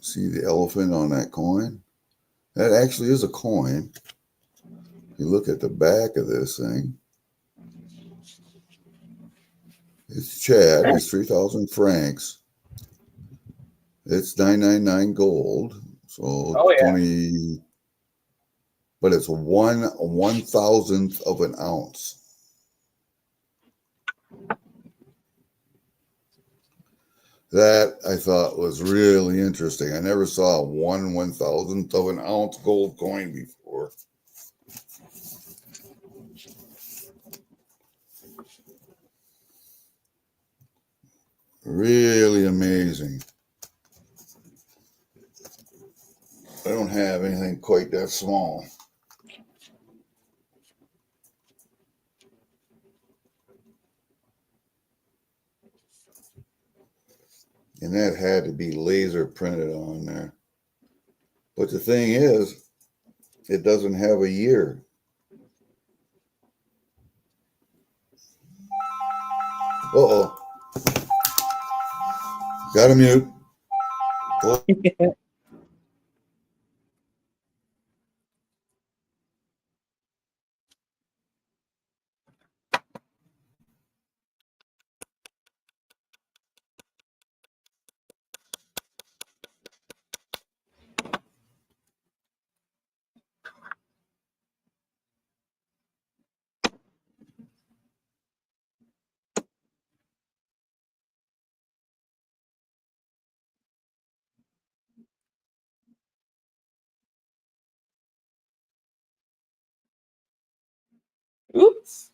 See the elephant on that coin? That actually is a coin. You look at the back of this thing. It's Chad. It's 3,000 francs. It's 999 gold. So Oh, yeah. 20, but it's 1/1000th of an ounce. That I thought was really interesting. I never saw a 1/1000th of an ounce gold coin before. Really amazing. I don't have anything quite that small. And that had to be laser printed on there. But the thing is, it doesn't have a year. Uh-oh. Got to mute. Oh. Oops.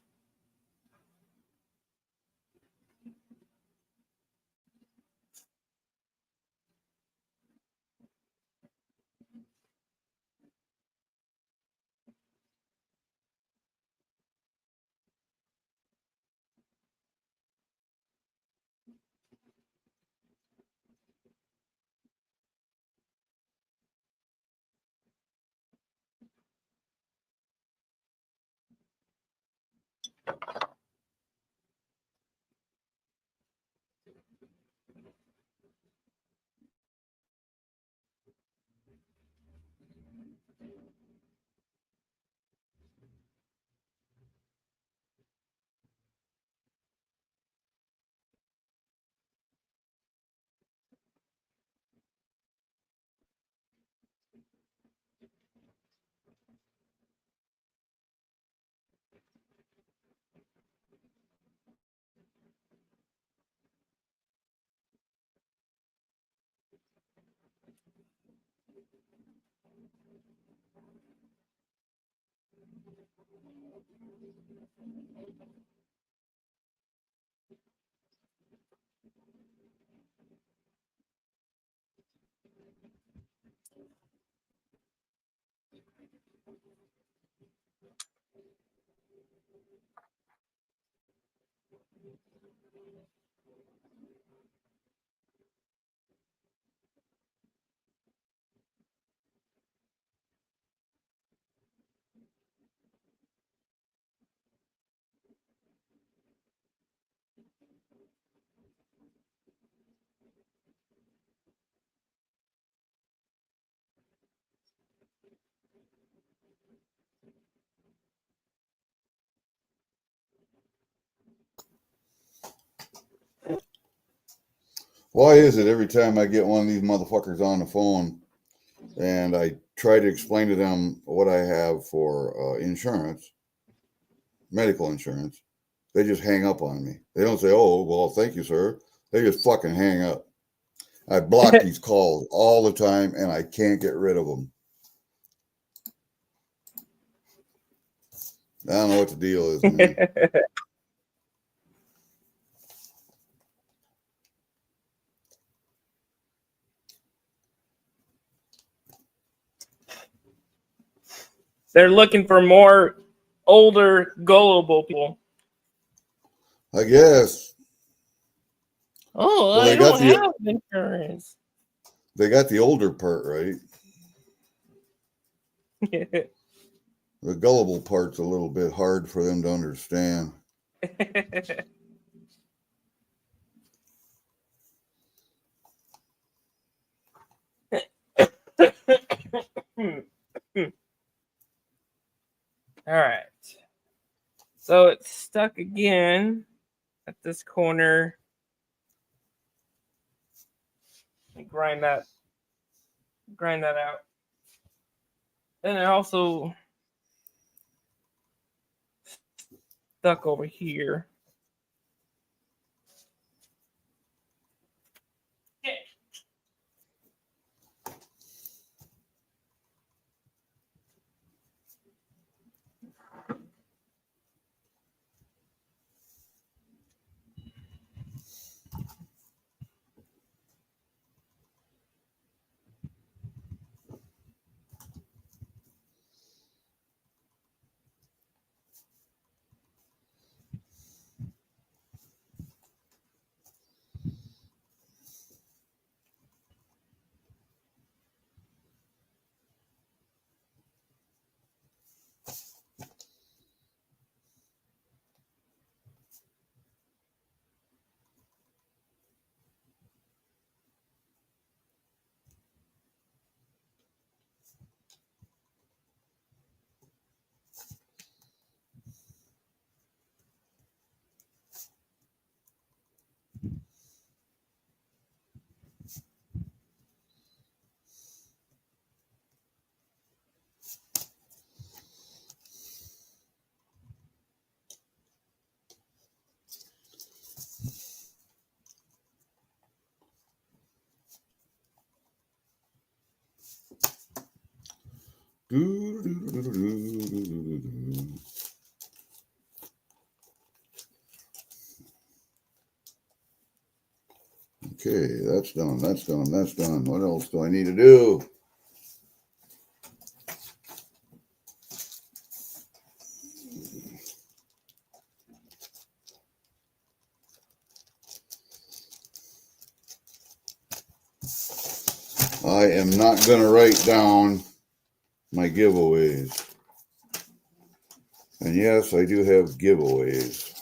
Why is it every time I get one of these motherfuckers on the phone and I try to explain to them what I have for insurance, medical insurance, they just hang up on me. They don't say, oh, well, thank you, sir. They just fucking hang up. I block these calls all the time and I can't get rid of them. I don't know what the deal is, man. They're looking for more older, gullible people. I guess. Oh, Well, I don't have insurance. They got the older part right. The gullible part's a little bit hard for them to understand. All right. So it's stuck again at this corner. Grind that out. Then it also stuck over here. Okay, that's done. That's done. That's done. What else do I need to do? I am not going to write down my giveaways. And yes, I do have giveaways.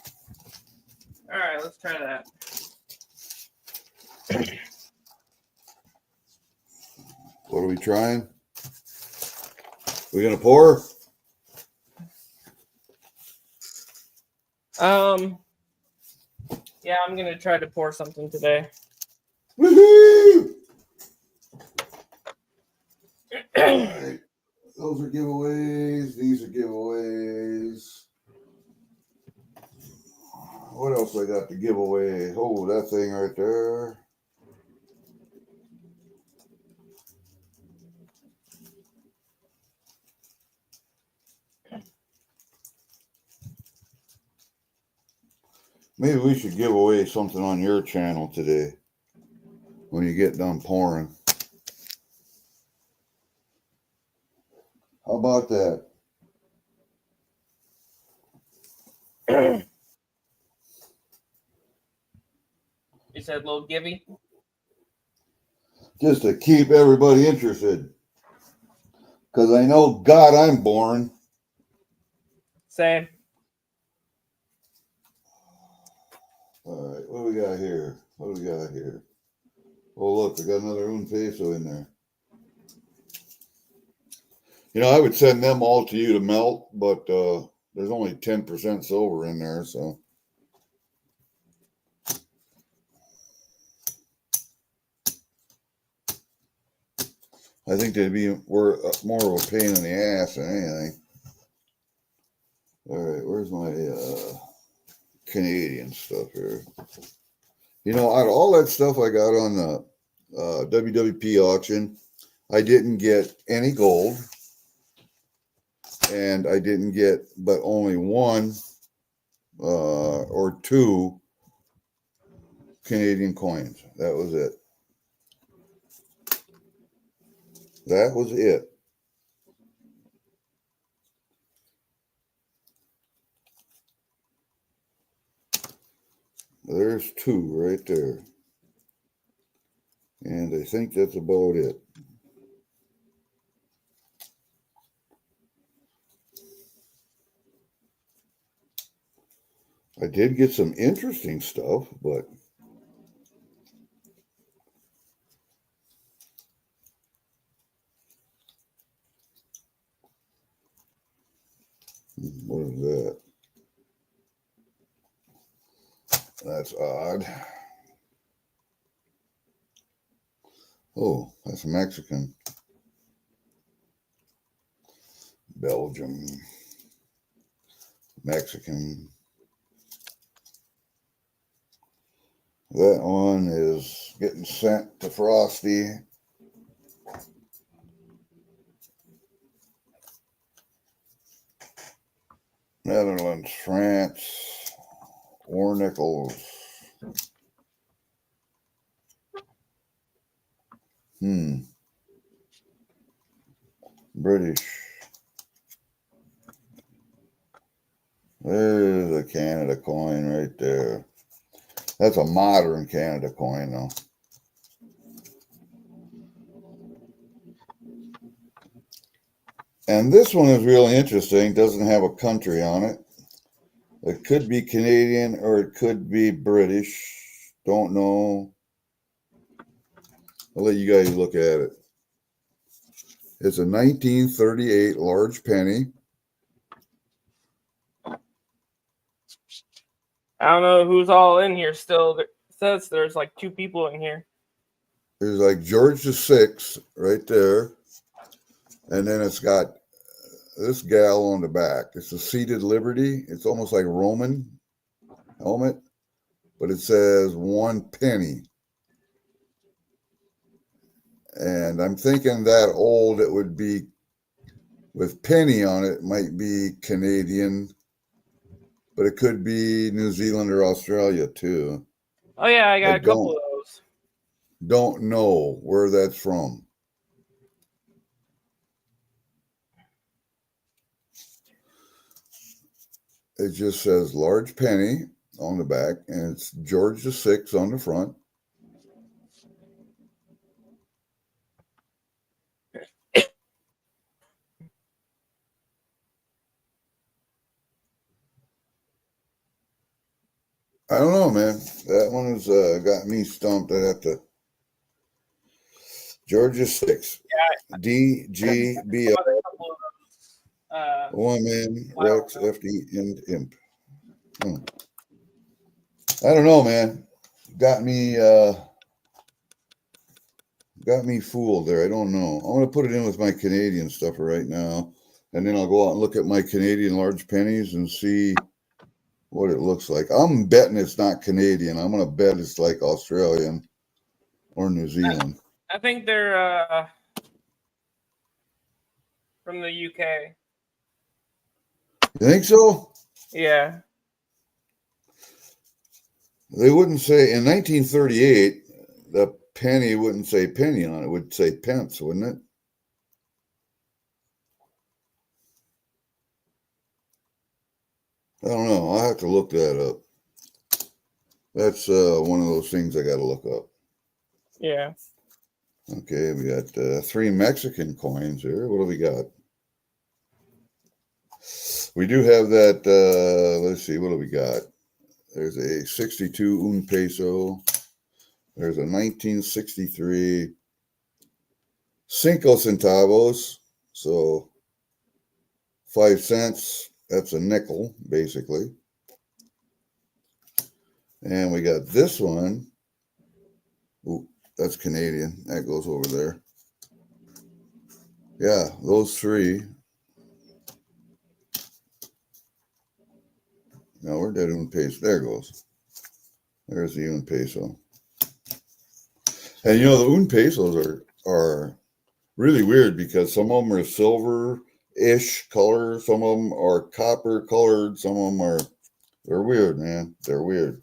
All right, let's try that. What are we trying? We gonna pour? Yeah, I'm gonna try to pour something today. Woohoo! Alright. Those are giveaways. These are giveaways. What else I got to give away? Oh, that thing right there. Maybe we should give away something on your channel today when you get done pouring. How about that? You said little givey? Just to keep everybody interested. Because I know, God, I'm boring. Same. All right, what do we got here? What do we got here? Oh, look, I got another un peso in there. You know, I would send them all to you to melt, but there's only 10% silver in there, so. I think they'd be more of a pain in the ass than anything. All right, where's my Canadian stuff here? You know, out of all that stuff I got on the WWP auction, I didn't get any gold, and I didn't get but only one or two Canadian coins. That was it. That was it. There's two right there. And I think that's about it. I did get some interesting stuff, but what is that? That's odd. Oh, that's Mexican. Belgium. Mexican. That one is getting sent to Frosty. Netherlands, France, War Nichols. British. There's a Canada coin right there. That's a modern Canada coin, though. And this one is really interesting. Doesn't have a country on it. It could be Canadian or it could be British. Don't know. I'll let you guys look at it. It's a 1938 large penny. I don't know who's all in here still. It says there's like 2 people in here. There's like George VI right there. And then it's got this gal on the back. It's a seated Liberty. It's almost like Roman helmet, but it says 1 penny. And I'm thinking that old it would be with penny on it might be Canadian, but it could be New Zealand or Australia too. Oh yeah, I got a couple of those. Don't know where that's from. It just says large penny on the back, and it's George VI on the front. I don't know, man. That one has got me stumped. I'd have to. George VI. Yeah. DGB. Woman, Rex, FD, and Imp. I don't know, man. Got me fooled there. I don't know. I'm gonna put it in with my Canadian stuff right now, and then I'll go out and look at my Canadian large pennies and see what it looks like. I'm betting it's not Canadian. I'm gonna bet it's like Australian or New Zealand. I think they're from the UK. You think so? Yeah. They wouldn't say in 1938. The penny wouldn't say penny on it. It would say pence, wouldn't it? I don't know. I'll have to look that up. That's one of those things I got to look up. Yeah. Okay, we got 3 Mexican coins here. What do we got? We do have that. Let's see. What do we got? There's a 62 un peso. There's a 1963 5 centavos. So 5 cents. That's a nickel, basically. And we got this one. Ooh, that's Canadian. That goes over there. Yeah, those three. Now, where'd that un peso? There it goes. There's the un peso. And you know, the un pesos are really weird because some of them are silver-ish color. Some of them are copper colored. Some of them are, they're weird, man. They're weird.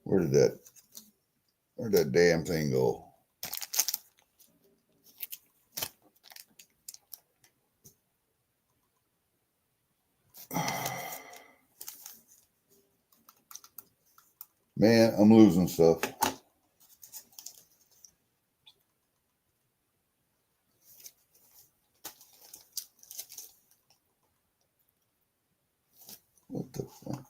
Where'd that damn thing go? Man, I'm losing stuff. What the fuck?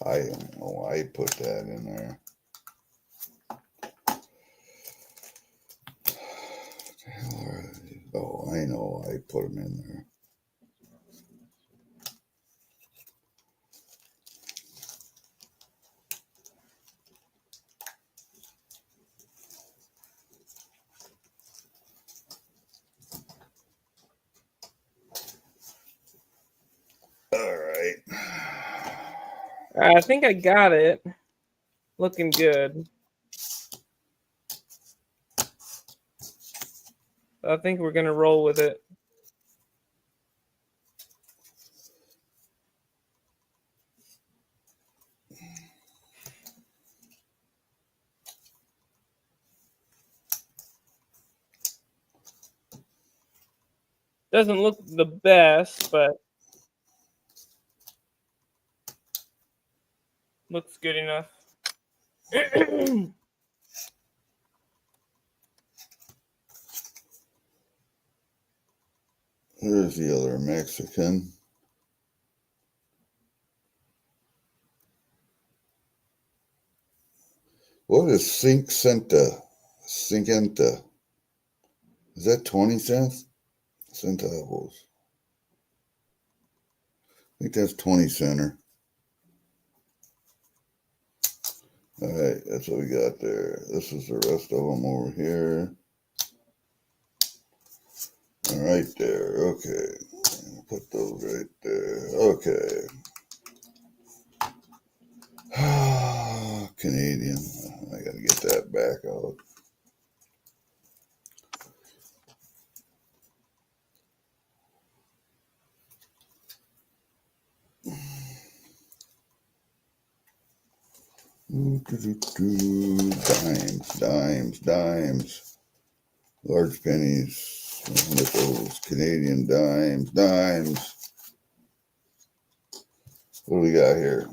I don't know. I put that in there. Oh, I know. I put them in there. All right. I think I got it. Looking good. I think we're going to roll with it. Doesn't look the best, but looks good enough. Here's the other Mexican. What is 5 centa? 50. Is that 20 cents? Centavos. I think that's 20 center. All right, that's what we got there. This is the rest of them over here. All right there. Okay. Put those right there. Okay. Canadian. I got to get that back out. Dimes. Large pennies, nickels, Canadian dimes. What do we got here?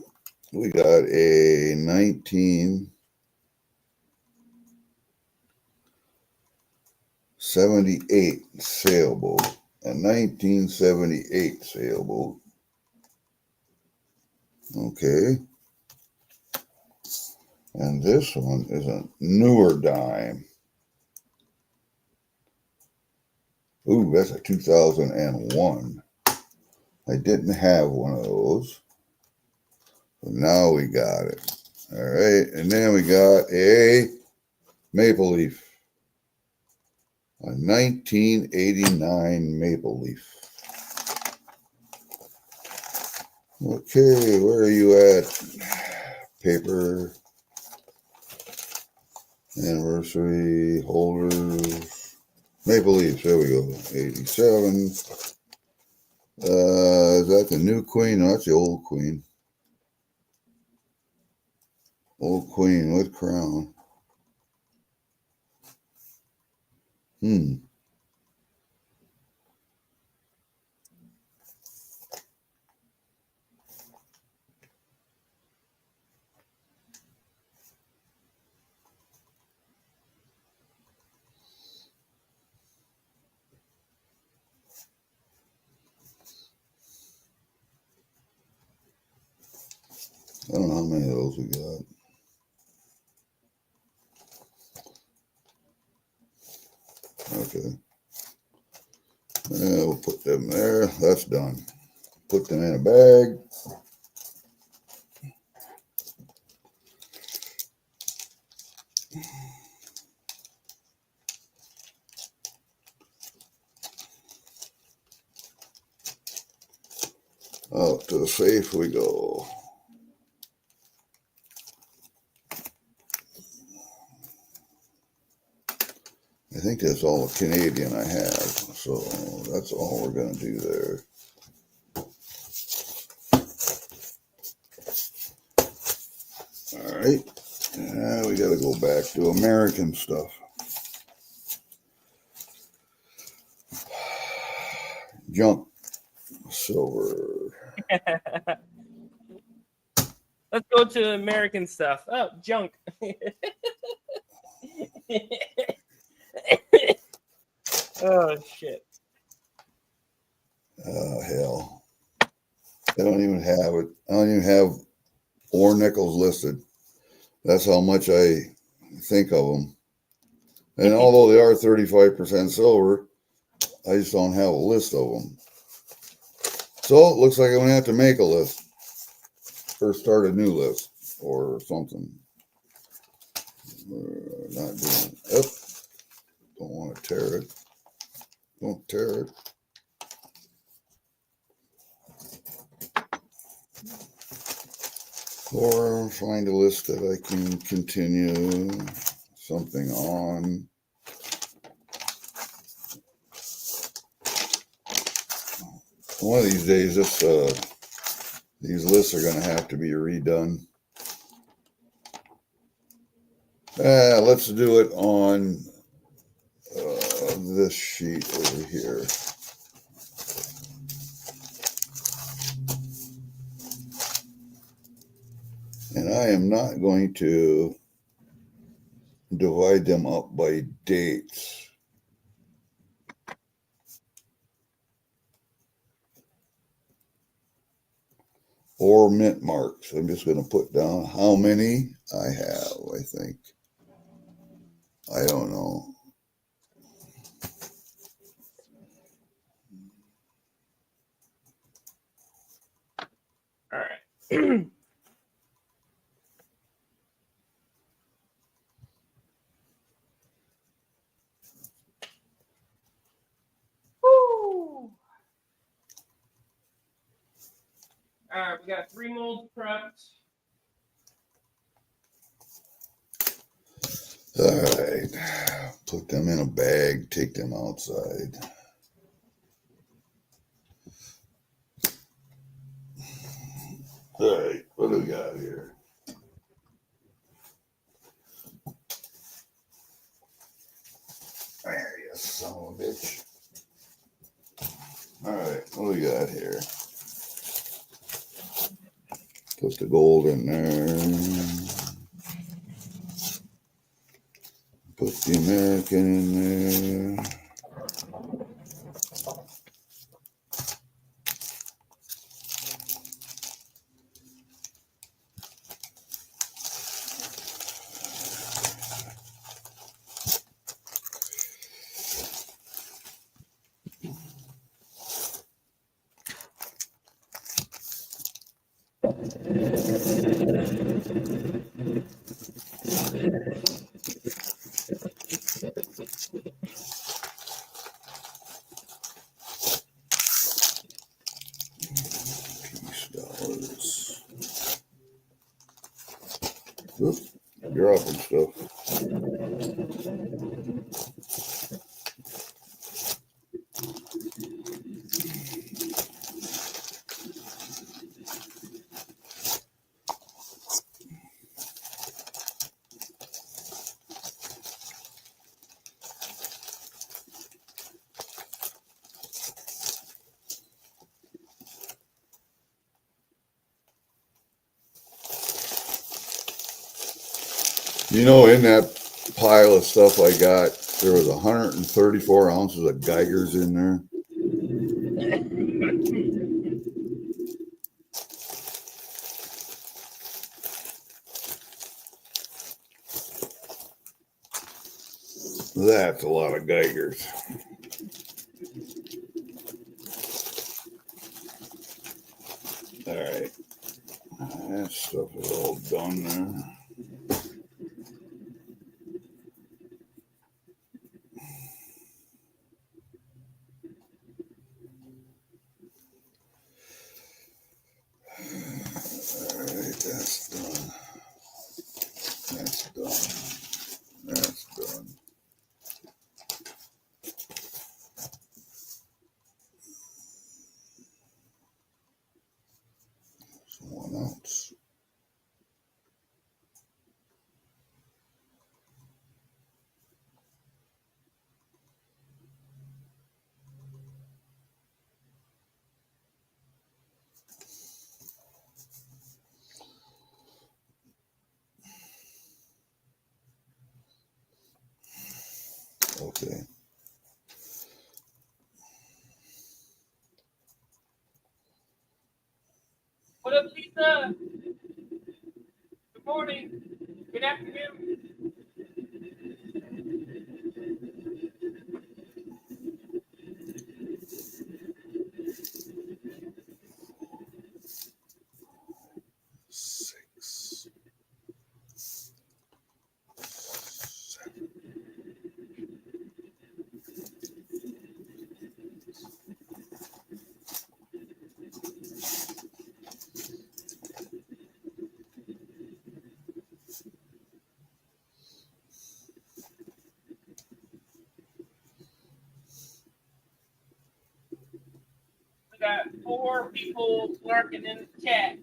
We got a 1978 sailboat. A 1978 sailboat. Okay. And this one is a newer dime. Ooh, that's a 2001. I didn't have one of those. But now we got it. All right. And then we got a maple leaf. A 1989 maple leaf. Okay, where are you at? Paper. Anniversary holders. Maple leaves. There we go. 87. Is that the new queen? No, that's the old queen. Old queen with crown. I don't know how many of those we got. Okay. We'll put them there. That's done. Put them in a bag. Out to the safe we go. I think that's all the Canadian I have, so that's all we're going to do there. All right, now we got to go back to American stuff. Junk silver. Let's go to American stuff. Oh, junk. Oh, shit. Oh, hell. I don't even have it. I don't even have ore nickels listed. That's how much I think of them. And although they are 35% silver, I just don't have a list of them. So it looks like I'm going to have to make a list. Or start a new list or something. Not doing it. Don't want to tear it. Don't tear it. Or find a list that I can continue something on. One of these days, these lists are going to have to be redone. Let's do it on this sheet over here. And I am not going to divide them up by dates. Or mint marks. I'm just going to put down how many I have, I think. I don't know. All right. Woo! All right, we got 3 molds prepped. All right. Put them in a bag, take them outside. All right, what do we got here? There you son of a bitch. All right, what do we got here? Put the gold in there. Put the American in there. Oops, dropping stuff. You know, in that pile of stuff I got, there was 134 ounces of Geigers in there. That's a lot of Geigers. All right. That stuff is all done there. All right, that's done. That's done. That's done. That's 1 ounce. Okay. What up, Lisa? Good morning. Good afternoon. Six. 7. We got 4 people lurking in the chat.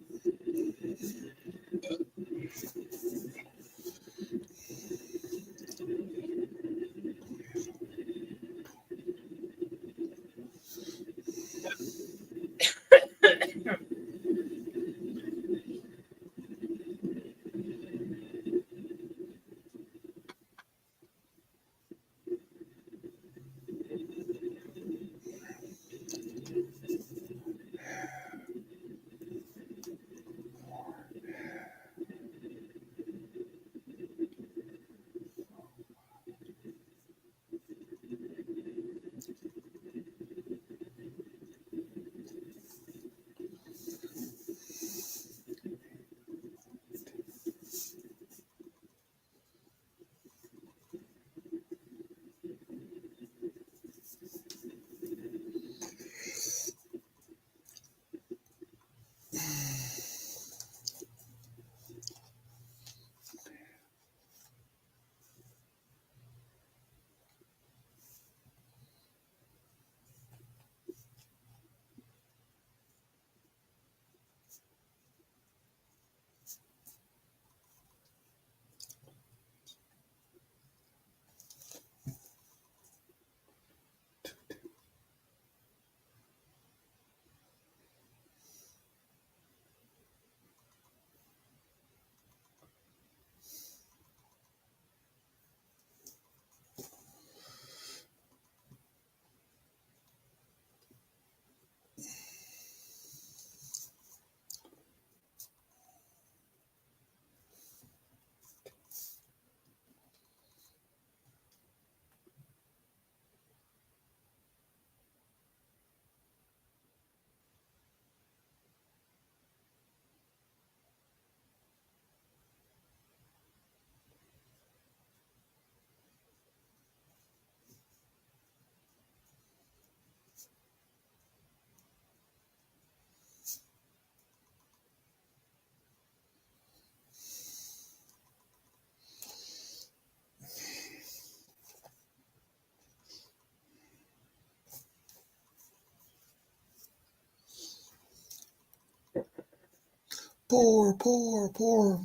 Pour.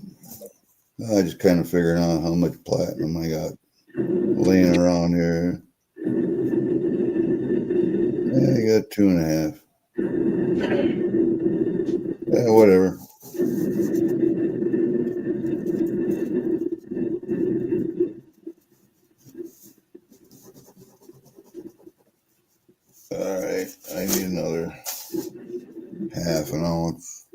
I just kind of figured out how much platinum I got laying around here. I got 2.5. Yeah, whatever. right, I need another half an ounce.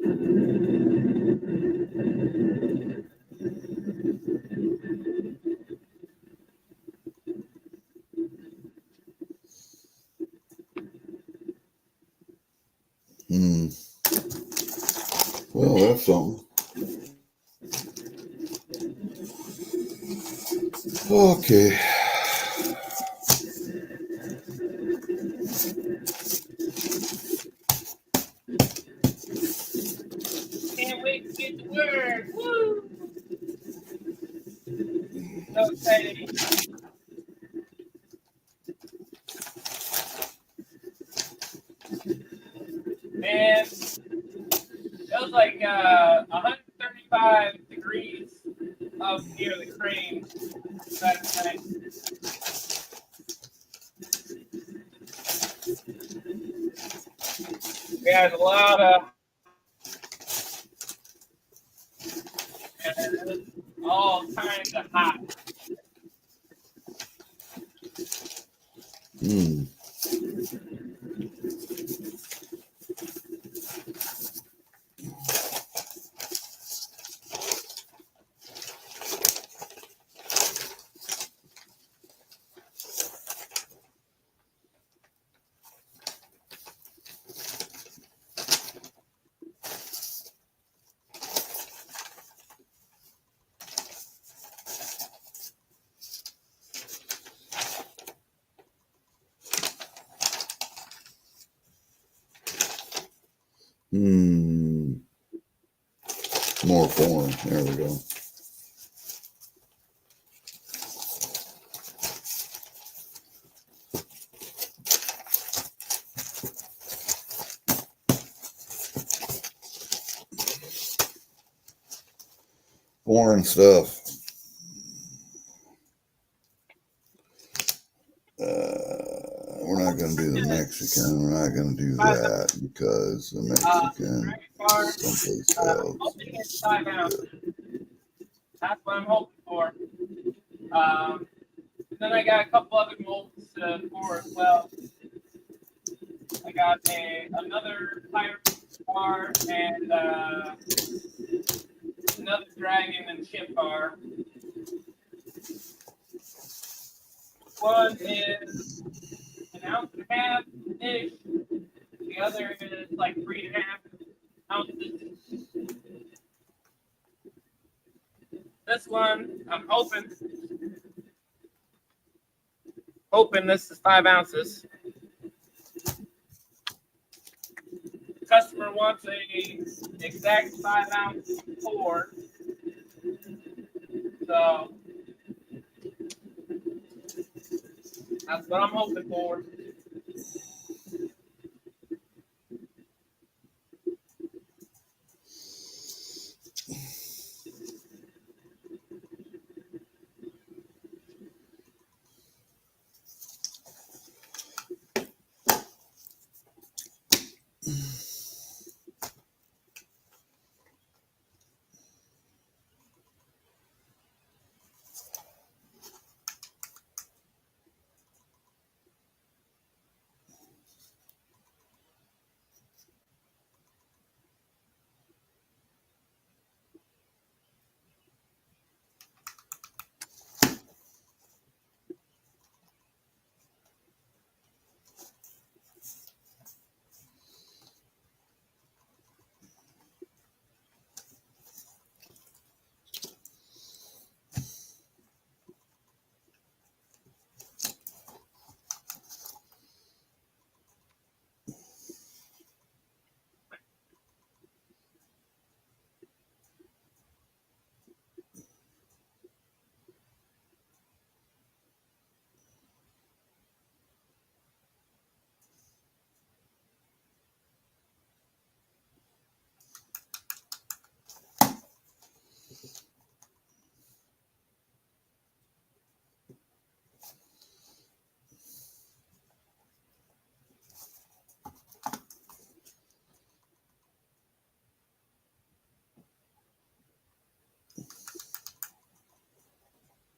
Well, that's something. Okay. Can't wait to get to work. Woo! So exciting. Man, it was like 135 degrees up near the crane last night. We had a lot of, and it was all kinds of hot. More corn. There we go. Boring stuff. We're not going to do the Mexican. We're not going to do that because the Mexican someplace else. Hoping it's 5 ounces. That's what I'm hoping for. Then I got a couple other molds for as well. I got another pirate bar and another dragon and chip bar. One is an ounce and a half ish. The other is like 3.5 ounces. This one, I'm hoping this is 5 ounces. The customer wants a exact 5 ounce pour. So that's what I'm hoping for.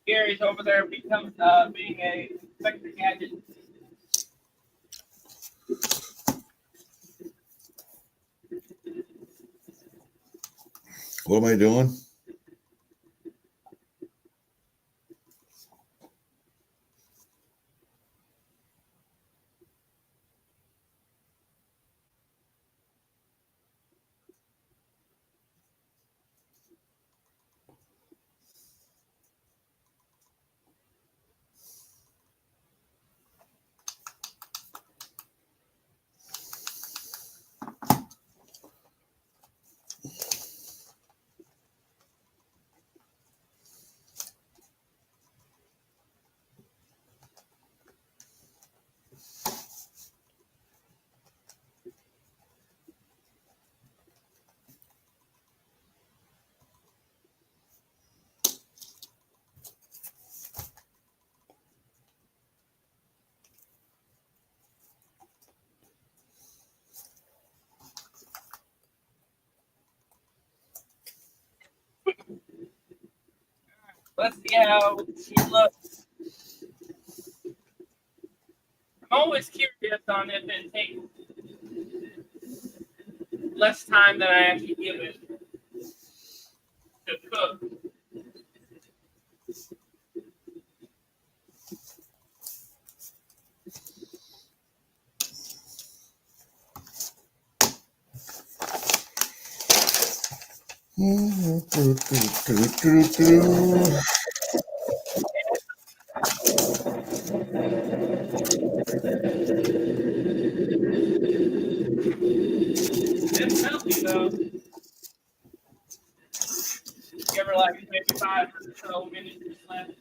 Gary's over there being a Inspector Gadget. What am I doing? Let's see how she looks. I'm always curious on if it takes less time than I actually give it to cook. It's healthy though. Give her like maybe 5 or so minutes left.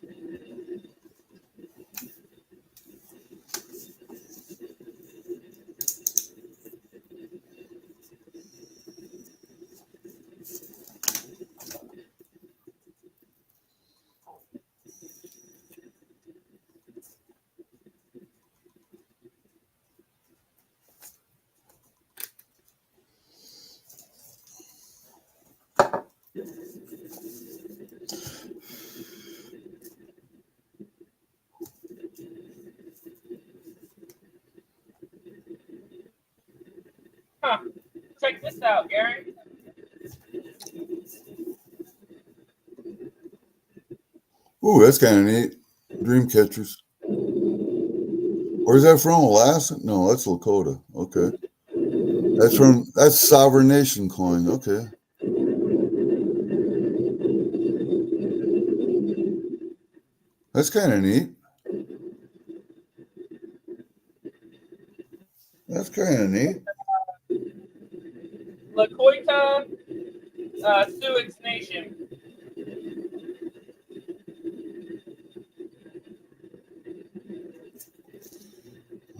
Huh. Check this out, Gary. Ooh, that's kind of neat. Dream catchers. Where's that from? Alaska? No, that's Lakota. Okay. That's Sovereign Nation coin. Okay. That's kind of neat. That's kind of neat. Lakota Sioux Nation.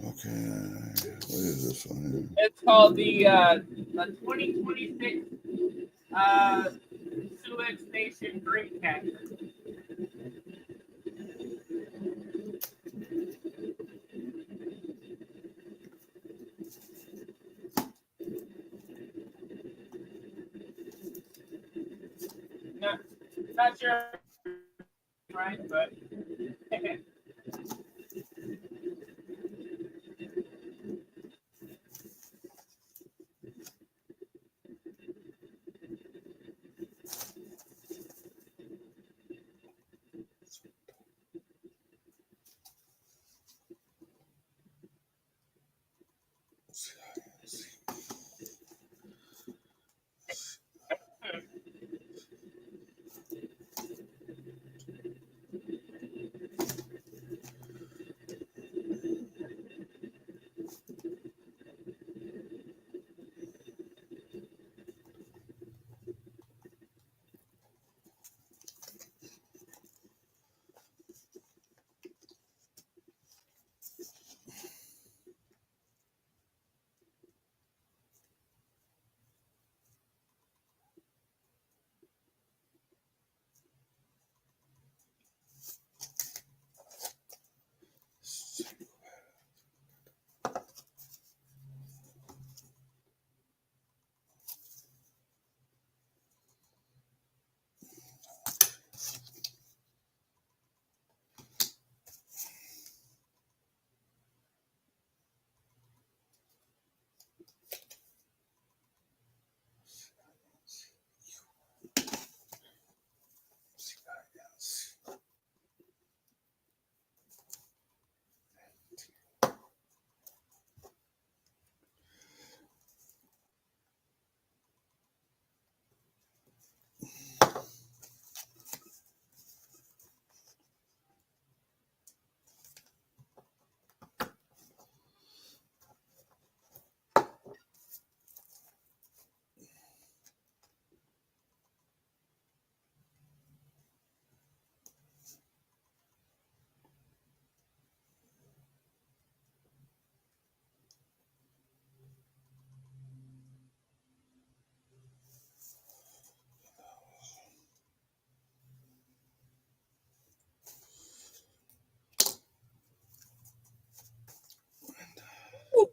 Okay. What is this one? It's called the 2026 Sioux Nation Drink Catcher. Not sure, right? But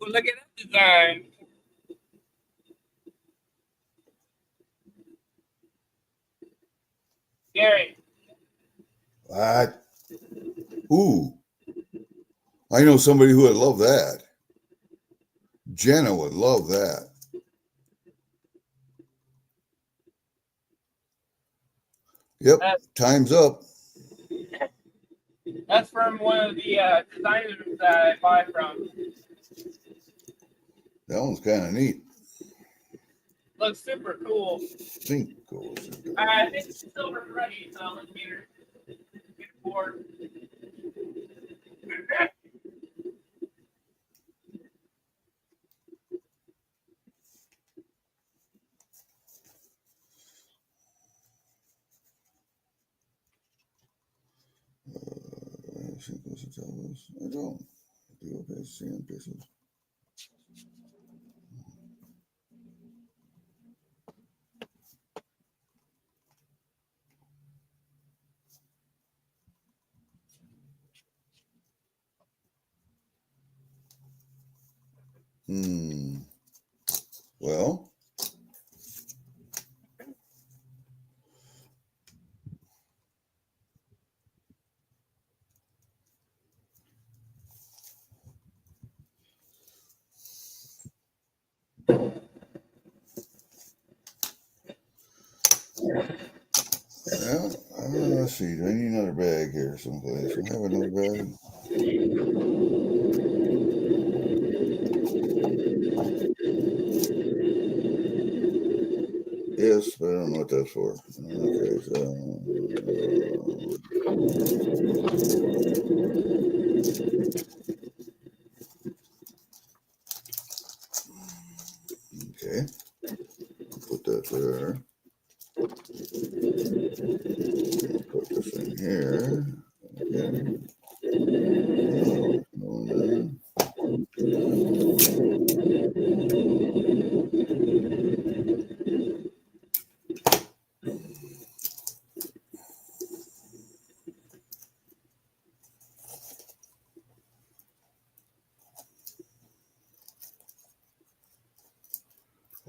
look at that design. Scary. What? Ooh. I know somebody who would love that. Jenna would love that. Yep, time's up. That's from one of the designers that I buy from. That one's kind of neat. Looks super cool. Think cool. I think it's silver ready, so let's get bored. I don't. Do okay, seeing pieces. Well, let's see. Do I need another bag here someplace? I have another bag. Yes, but I don't know what that's for. Okay, so. Okay, put that there. Put this in here. Okay.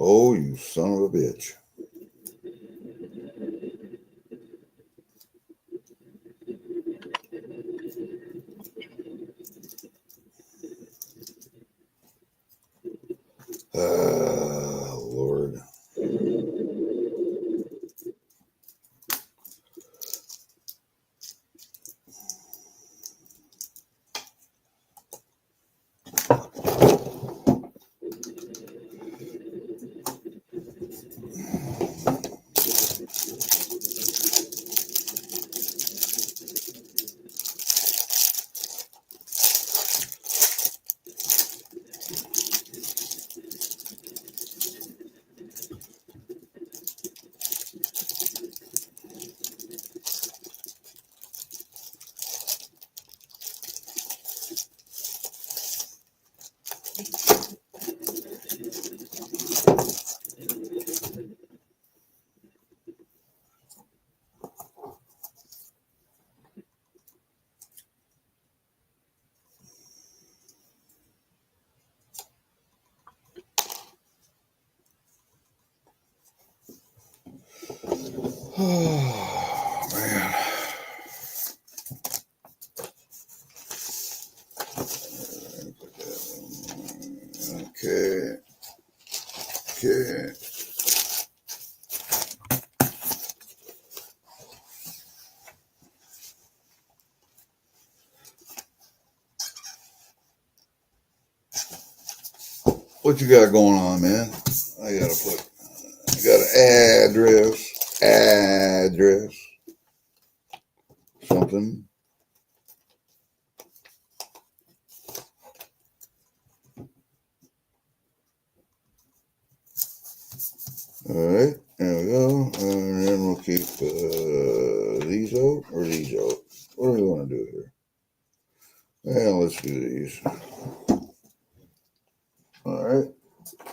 Oh, you son of a bitch. Lord. Oh, man. Okay. Okay. What you got going on, man? I got an address, something. All right, there we go. And then we'll keep these out or these out. What do we want to do here? Well, let's do these. All right,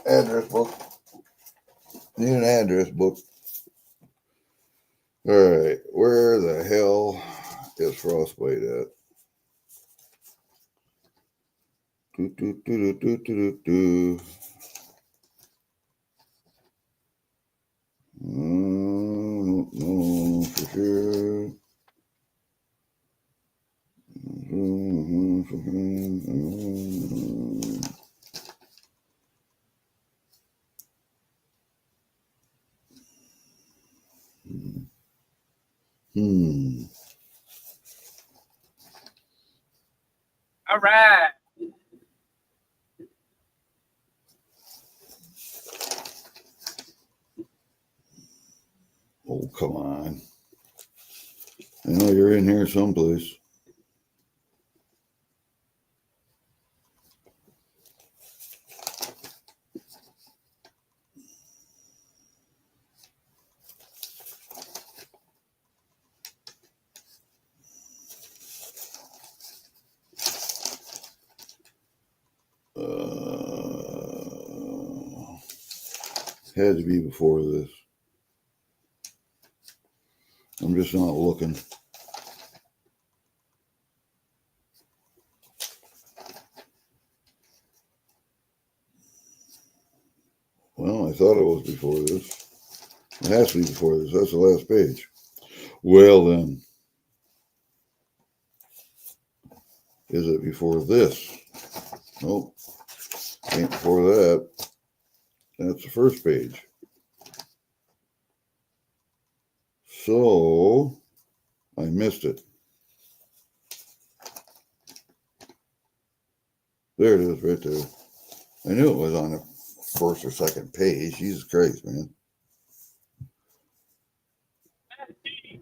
address book. Need an address book. All right, where the hell is Frostbite at? Do, do, do, do, do, do, do. No, for sure. All right. Oh, come on. I know you're in here someplace. Had to be before this. I'm just not looking. Well, I thought it was before this. It has to be before this. That's the last page. Well, then. Is it before this? Nope. Ain't before that. That's the first page. So, I missed it. There it is, right there. I knew it was on the first or second page. Jesus Christ, man.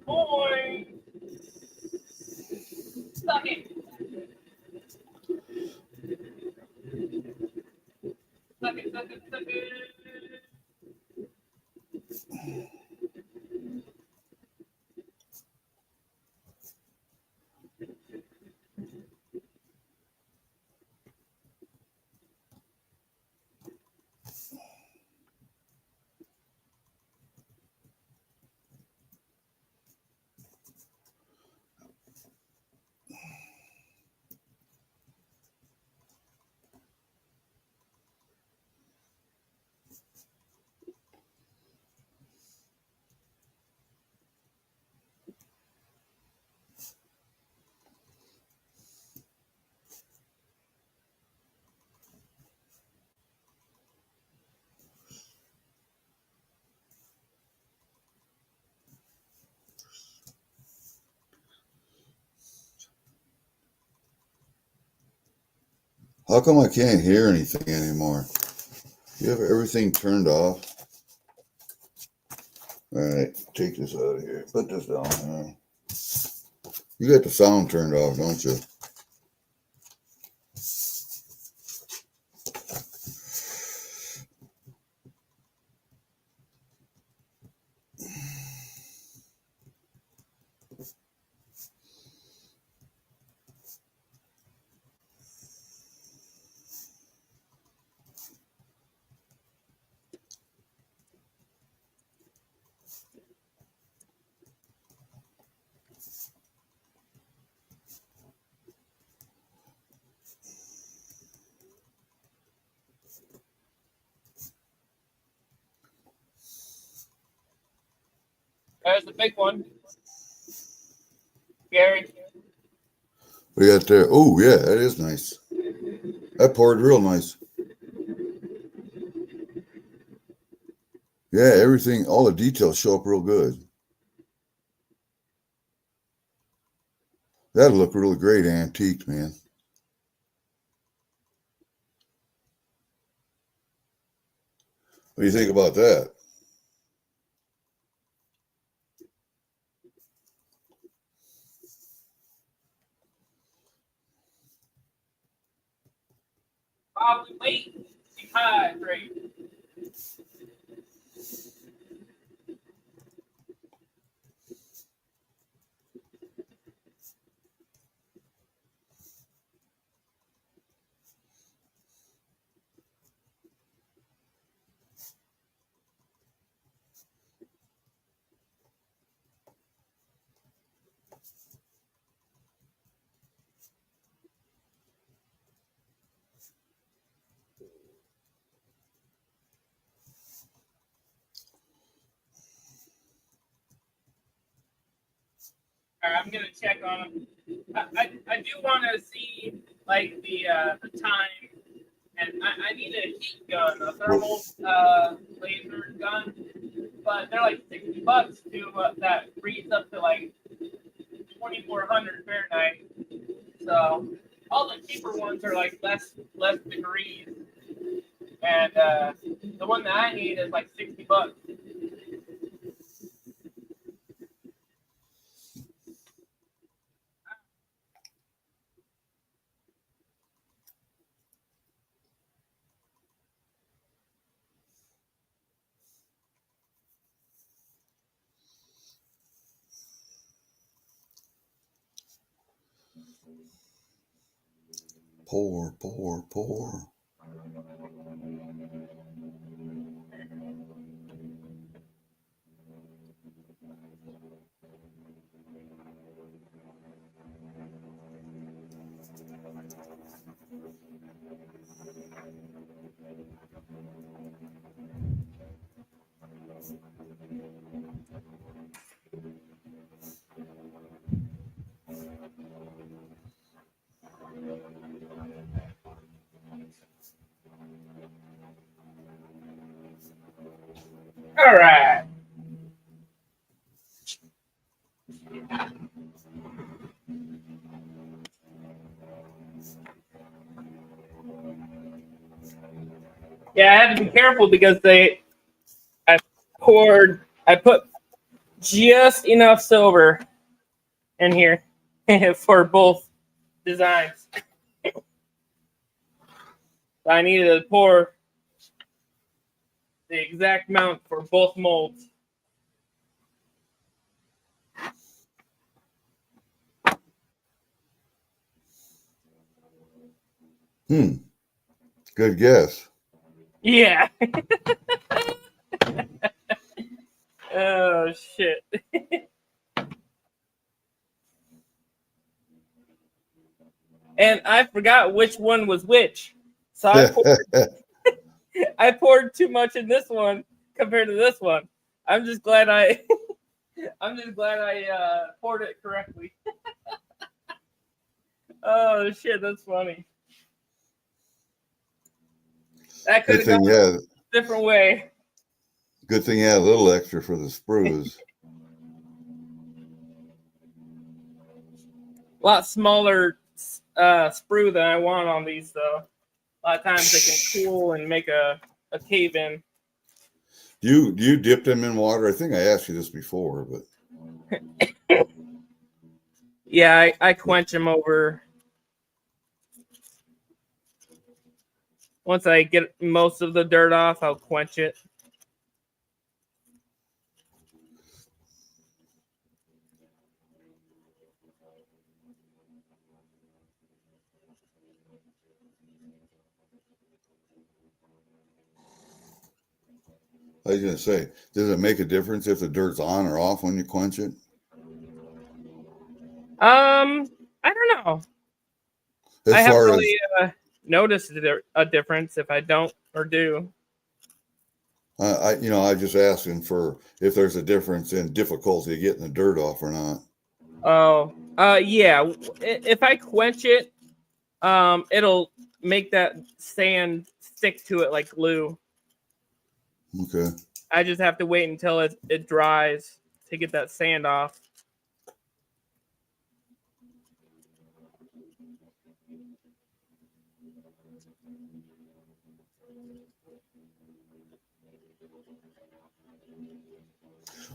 Boy. Suck it. Suck it, suck it, suck it. How come I can't hear anything anymore? You have everything turned off? All right, take this out of here. Put this down there. You got the sound turned off, don't you? There's the big one. Gary. We got there. Oh, yeah, that is nice. That poured real nice. Yeah, everything, all the details show up real good. That'll look really great antique, man. What do you think about that? While we wait, dehydrate. I'm gonna check on them. I do want to see like the time, and I need a heat gun, a thermal laser gun, but they're like $60 to that reads up to like 2,400 Fahrenheit. So all the cheaper ones are like less degrees, and the one that I need is like $60. Pour. All right. Yeah, I had to be careful because I put just enough silver in here for both designs. I needed to pour the exact amount for both molds. Good guess. Yeah. Oh shit. And I forgot which one was which. So I poured too much in this one compared to this one. I'm just glad I poured it correctly. Oh shit, that's funny. That could have gone a different way. Good thing you had a little extra for the sprues. A lot smaller sprue than I want on these, though. A lot of times they can cool and make a cave in. You dip them in water? I think I asked you this before, but yeah, I quench them over. Once I get most of the dirt off, I'll quench it. I was going to say, does it make a difference if the dirt's on or off when you quench it? I don't know. I haven't really noticed a difference if I don't or do. I just asking for if there's a difference in difficulty of getting the dirt off or not. Oh, yeah. If I quench it, it'll make that sand stick to it like glue. Okay. I just have to wait until it dries to get that sand off.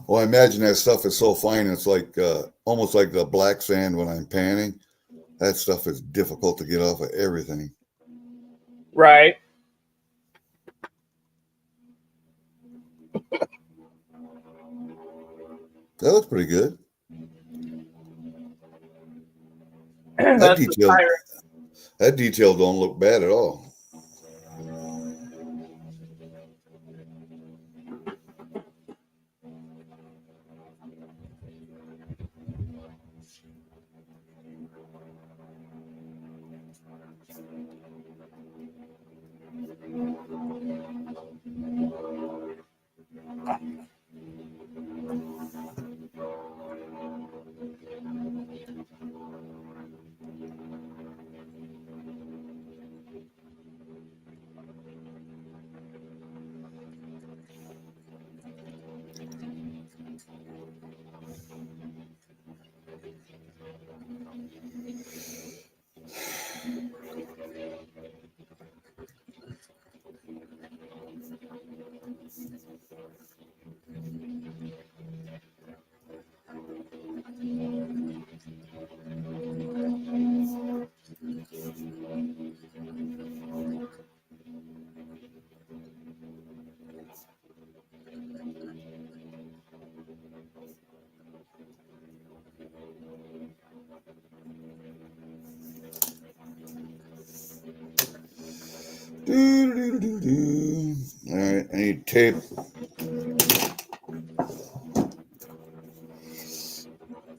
Well, I imagine that stuff is so fine, it's like almost like the black sand when I'm panning. That stuff is difficult to get off of everything. Right. That looks pretty good. That detail don't look bad at all. All right, I need tape.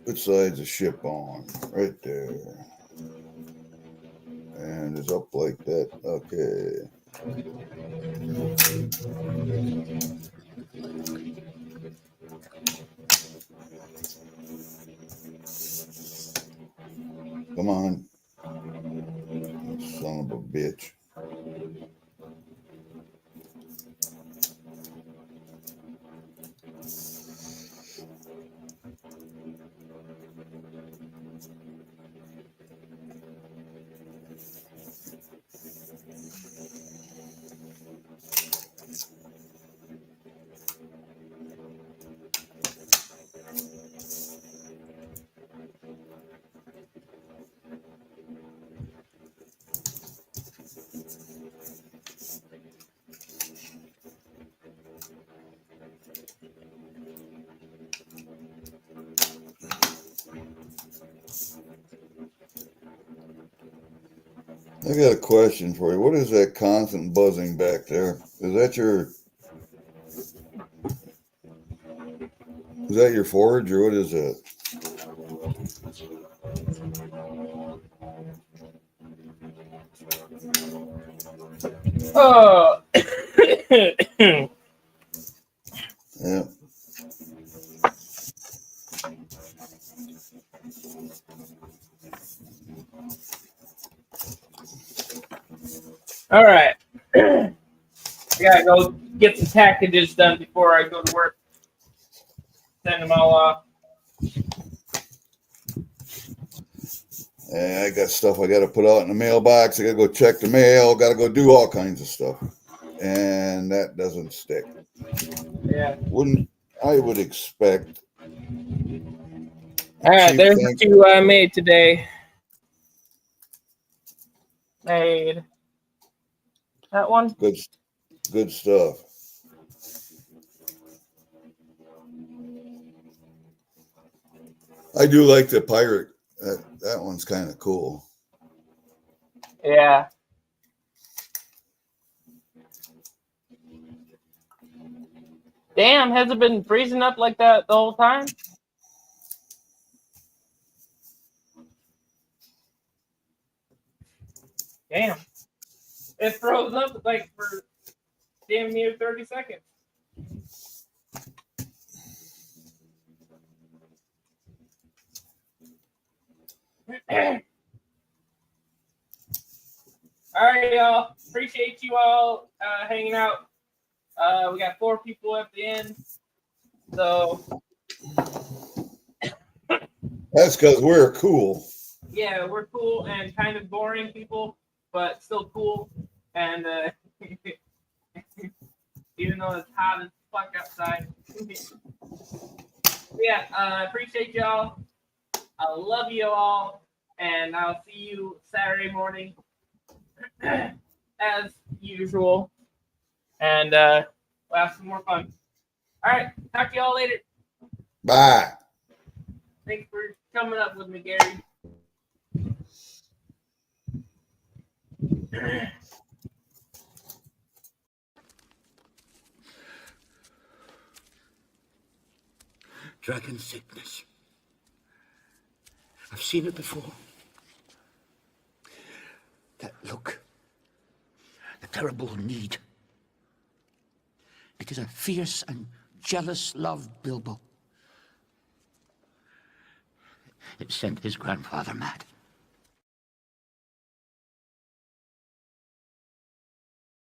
Which side's the ship on? Right there. And it's up like that. Okay. Come on. Son of a bitch. I got a question for you. What is that constant buzzing back there? Is that your forge or what is that? Oh. Yeah. All right. I gotta go get some packages done before I go to work. Send them all off. And I got stuff I got to put out in the mailbox. I got to go check the mail. Got to go do all kinds of stuff. And that doesn't stick. Yeah. I would expect. All right, there's the two I made today. Made that one. Good stuff. I do like the pirate. That one's kind of cool. Yeah. Damn, has it been freezing up like that the whole time? Damn. It froze up like for damn near 30 seconds. All right, y'all. Appreciate you all hanging out. We got 4 people at the end. So that's because we're cool. Yeah, we're cool and kind of boring people, but still cool. And even though it's hot as fuck outside. Yeah, I appreciate y'all. I love you all. And I'll see you Saturday morning as usual. And we'll have some more fun. All right, talk to y'all later. Bye. Thanks for coming up with me, Gary. Dragon sickness. I've seen it before. That look. The terrible need. It is a fierce and jealous love, Bilbo. It sent his grandfather mad.